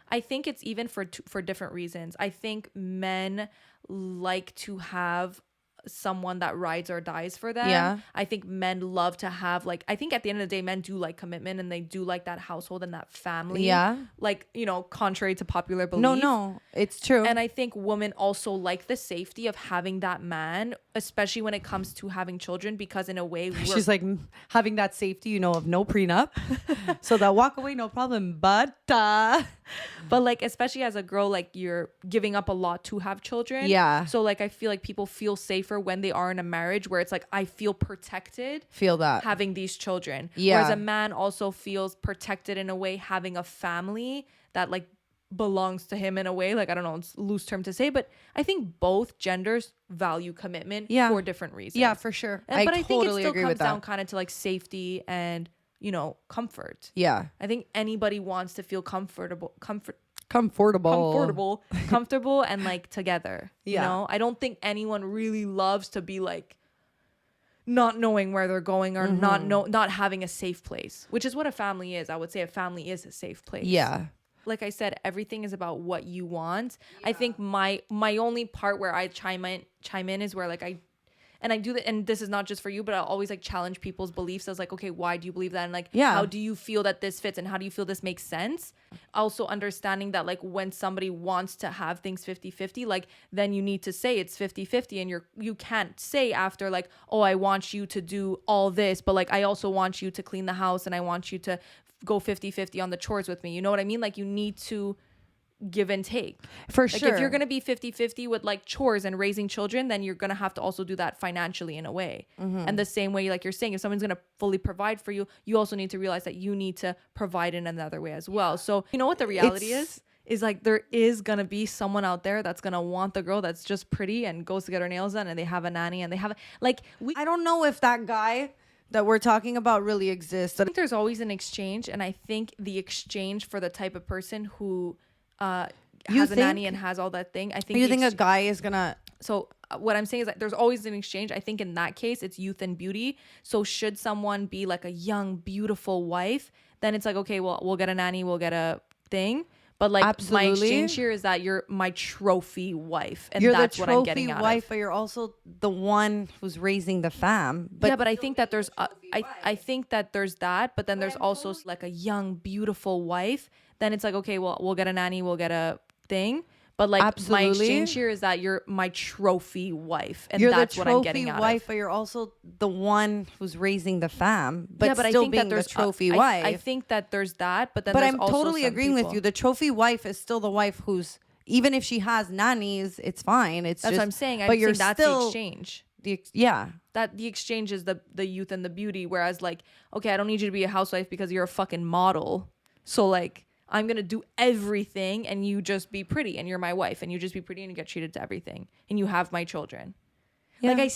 I think it's even for different reasons. I think men like to have someone that rides or dies for them. Yeah. I think men love to have like, I think at the end of the day, men do like commitment and they do like that household and that family. Yeah. Like, you know, contrary to popular belief. No, it's true. And I think women also like the safety of having that man, especially when it comes to having children, because in a way she's like having that safety, you know, of no prenup. So that walk away, no problem. But like, especially as a girl, like you're giving up a lot to have children. Yeah. So like, I feel like people feel safer when they are in a marriage where it's like, I feel protected. Feel that. Having these children. Yeah. Whereas a man also feels protected in a way, having a family that like belongs to him in a way. Like, I don't know, it's a loose term to say, but I think both genders value commitment for different reasons. Yeah, for sure. But I think totally it still agree comes with that. down kind of to like safety and, you know, comfort. Yeah. I think anybody wants to feel comfortable and like together. Yeah. You know, I don't think anyone really loves to be like not knowing where they're going or not having a safe place, which is what a family is. I would say a family is a safe place. Yeah. Like I said, everything is about what you want. I think my only part where I chime in is where like I do that, and this is not just for you, but I'll always like challenge people's beliefs as like, okay, why do you believe that? And like, how do you feel that this fits? And how do you feel this makes sense? Also understanding that like when somebody wants to have things 50-50, like then you need to say it's 50-50, and you can't say after like, oh, I want you to do all this, but like I also want you to clean the house and I want you to go 50-50 on the chores with me. You know what I mean? Like you need to give and take. For like sure. If you're going to be 50-50 with like chores and raising children, then you're going to have to also do that financially in a way. And the same way, like you're saying, if someone's going to fully provide for you, you also need to realize that you need to provide in another way as well. So you know what the reality is like there is going to be someone out there that's going to want the girl that's just pretty and goes to get her nails done and they have a nanny and they have I don't know if that guy that we're talking about really exists. I think there's always an exchange, and I think the exchange for the type of person who has a nanny and has all that thing. I think you think a guy is gonna. So what I'm saying is that there's always an exchange. I think in that case, it's youth and beauty. So should someone be like a young, beautiful wife, then it's like, okay, well, we'll get a nanny, we'll get a thing. But like my exchange here is that you're my trophy wife, and that's what I'm getting out wife, of. But you're also the one who's raising the fam. But yeah, but I think that there's I think that there's that, but then there's also like a young, beautiful wife. Then it's like, okay, well, we'll get a nanny, we'll get a thing. But like my exchange here is that you're my trophy wife, and that's what I'm getting out of. You're the trophy wife, but you're also the one who's raising the fam. But yeah, but still I think being that there's the trophy wife. I think that there's that, but then but there's I'm also totally some agreeing people. with you. The trophy wife is still the wife who's, even if she has nannies, it's fine. It's that's just, what I'm saying. But you're that's still the exchange. That the exchange is the youth and the beauty. Whereas like, okay, I don't need you to be a housewife because you're a fucking model. So like, I'm going to do everything and you just be pretty and you're my wife and you just be pretty and you get treated to everything and you have my children. Yeah. Like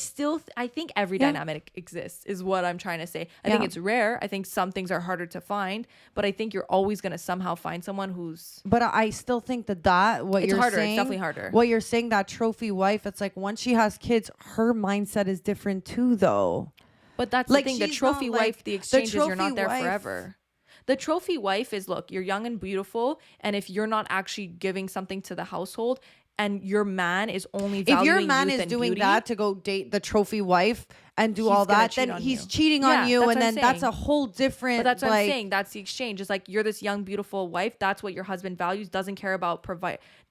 I think every dynamic exists is what I'm trying to say. I think it's rare. I think some things are harder to find, but I think you're always going to somehow find someone who's. But I still think that what you're harder. saying. It's definitely harder. What you're saying, that trophy wife, it's like once she has kids, her mindset is different too, though. But that's like the thing. The trophy wife, the exchange is you're not there forever. The trophy wife is, look, you're young and beautiful, and if you're not actually giving something to the household, and your man is only valuing if your man youth is and doing beauty, that to go date the trophy wife and do all that, then he's cheating on you, and then that's a whole different. But that's what I'm saying. That's the exchange. It's like you're this young, beautiful wife. That's what your husband values. Doesn't care about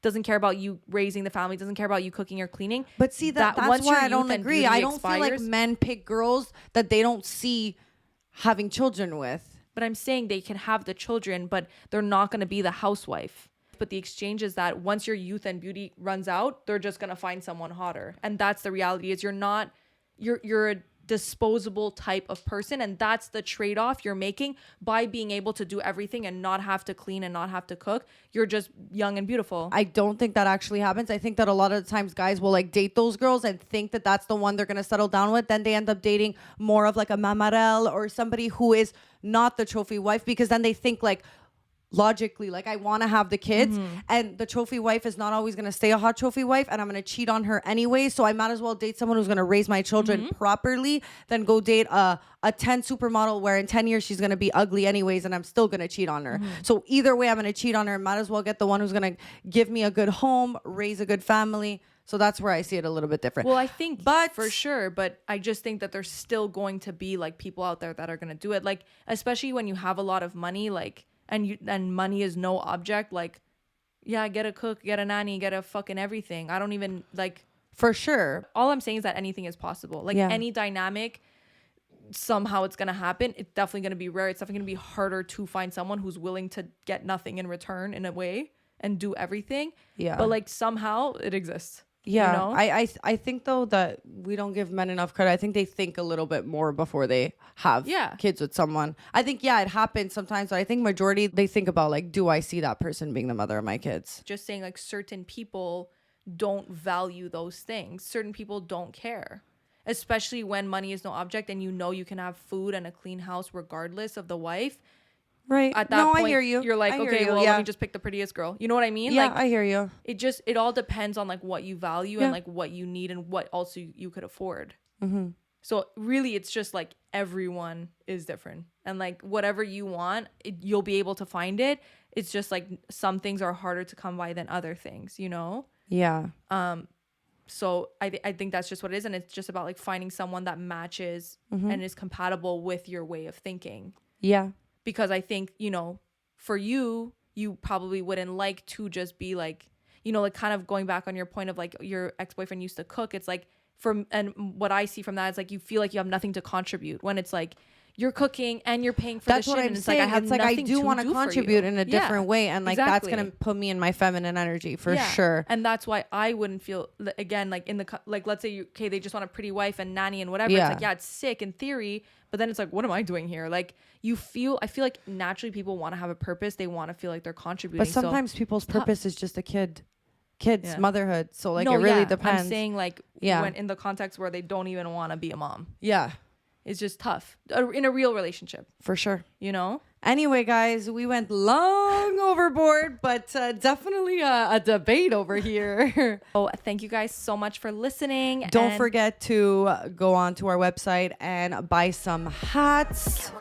doesn't care about you raising the family. Doesn't care about you cooking or cleaning. But see that's why I don't agree. I don't feel like men pick girls that they don't see having children with. But I'm saying they can have the children, but they're not going to be the housewife. But the exchange is that once your youth and beauty runs out, they're just going to find someone hotter. And that's the reality is you're a disposable type of person. And that's the trade-off you're making by being able to do everything and not have to clean and not have to cook. You're just young and beautiful. I don't think that actually happens. I think that a lot of the times guys will like date those girls and think that that's the one they're going to settle down with. Then they end up dating more of like a mamarel or somebody who is not the trophy wife, because then they think like logically, like I want to have the kids, and the trophy wife is not always going to stay a hot trophy wife, and I'm going to cheat on her anyway, so I might as well date someone who's going to raise my children properly than go date a 10 supermodel where in 10 years she's going to be ugly anyways and I'm still going to cheat on her. So either way I'm going to cheat on her. Might as well get the one who's going to give me a good home, raise a good family. So that's where I see it a little bit different. Well, I think But- for sure, but I just think that there's still going to be like people out there that are going to do it. Like, especially when you have a lot of money, like, and money is no object. Like, yeah, get a cook, get a nanny, get a fucking everything. I don't even like. For sure. All I'm saying is that anything is possible. Like any dynamic, somehow it's going to happen. It's definitely going to be rare. It's definitely going to be harder to find someone who's willing to get nothing in return in a way and do everything. Yeah. But like somehow it exists. Yeah. You know? I think though that we don't give men enough credit. I think they think a little bit more before they have kids with someone. I think, it happens sometimes, but I think majority, they think about like, do I see that person being the mother of my kids? Just saying like certain people don't value those things. Certain people don't care. Especially when money is no object and you can have food and a clean house regardless of the wife. Right. At that point, I hear you. You're like, okay, well, let me just pick the prettiest girl. You know what I mean? Yeah, like, I hear you. It all depends on like what you value and like what you need and what also you could afford. Mm-hmm. So really, it's just like everyone is different. And like whatever you want, you'll be able to find it. It's just like some things are harder to come by than other things, you know? Yeah. So I think that's just what it is. And it's just about like finding someone that matches and is compatible with your way of thinking. Yeah. Because I think, for you probably wouldn't like to just be like, like kind of going back on your point of like your ex-boyfriend used to cook. It's like and what I see from that is like you feel like you have nothing to contribute when it's like you're cooking and you're paying for that's the what shit. I'm and it's saying. like I have I nothing do to want to contribute in a different way, and like that's gonna put me in my feminine energy for sure. And that's why I wouldn't feel again like in the like let's say they just want a pretty wife and nanny and whatever. It's like it's sick in theory, but then it's like what am I doing here? Like I feel like naturally people want to have a purpose. They want to feel like they're contributing. But sometimes people's purpose is just a kids, motherhood. So like it really depends. I'm saying like when in the context where they don't even want to be a mom. Yeah. It's just tough in a real relationship. For sure. Anyway, guys, we went long overboard, but definitely a debate over here. Oh, thank you guys so much for listening. Don't forget to go on to our website and buy some hats.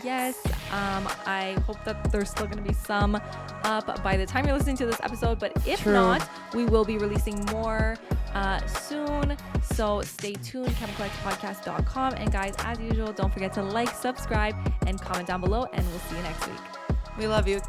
Yes. I hope that there's still going to be some up by the time you're listening to this episode. But if not, we will be releasing more soon. So stay tuned, chemicalxpodcast.com. And guys, as usual, don't forget to like, subscribe, and comment down below. And we'll see you next week. We love you.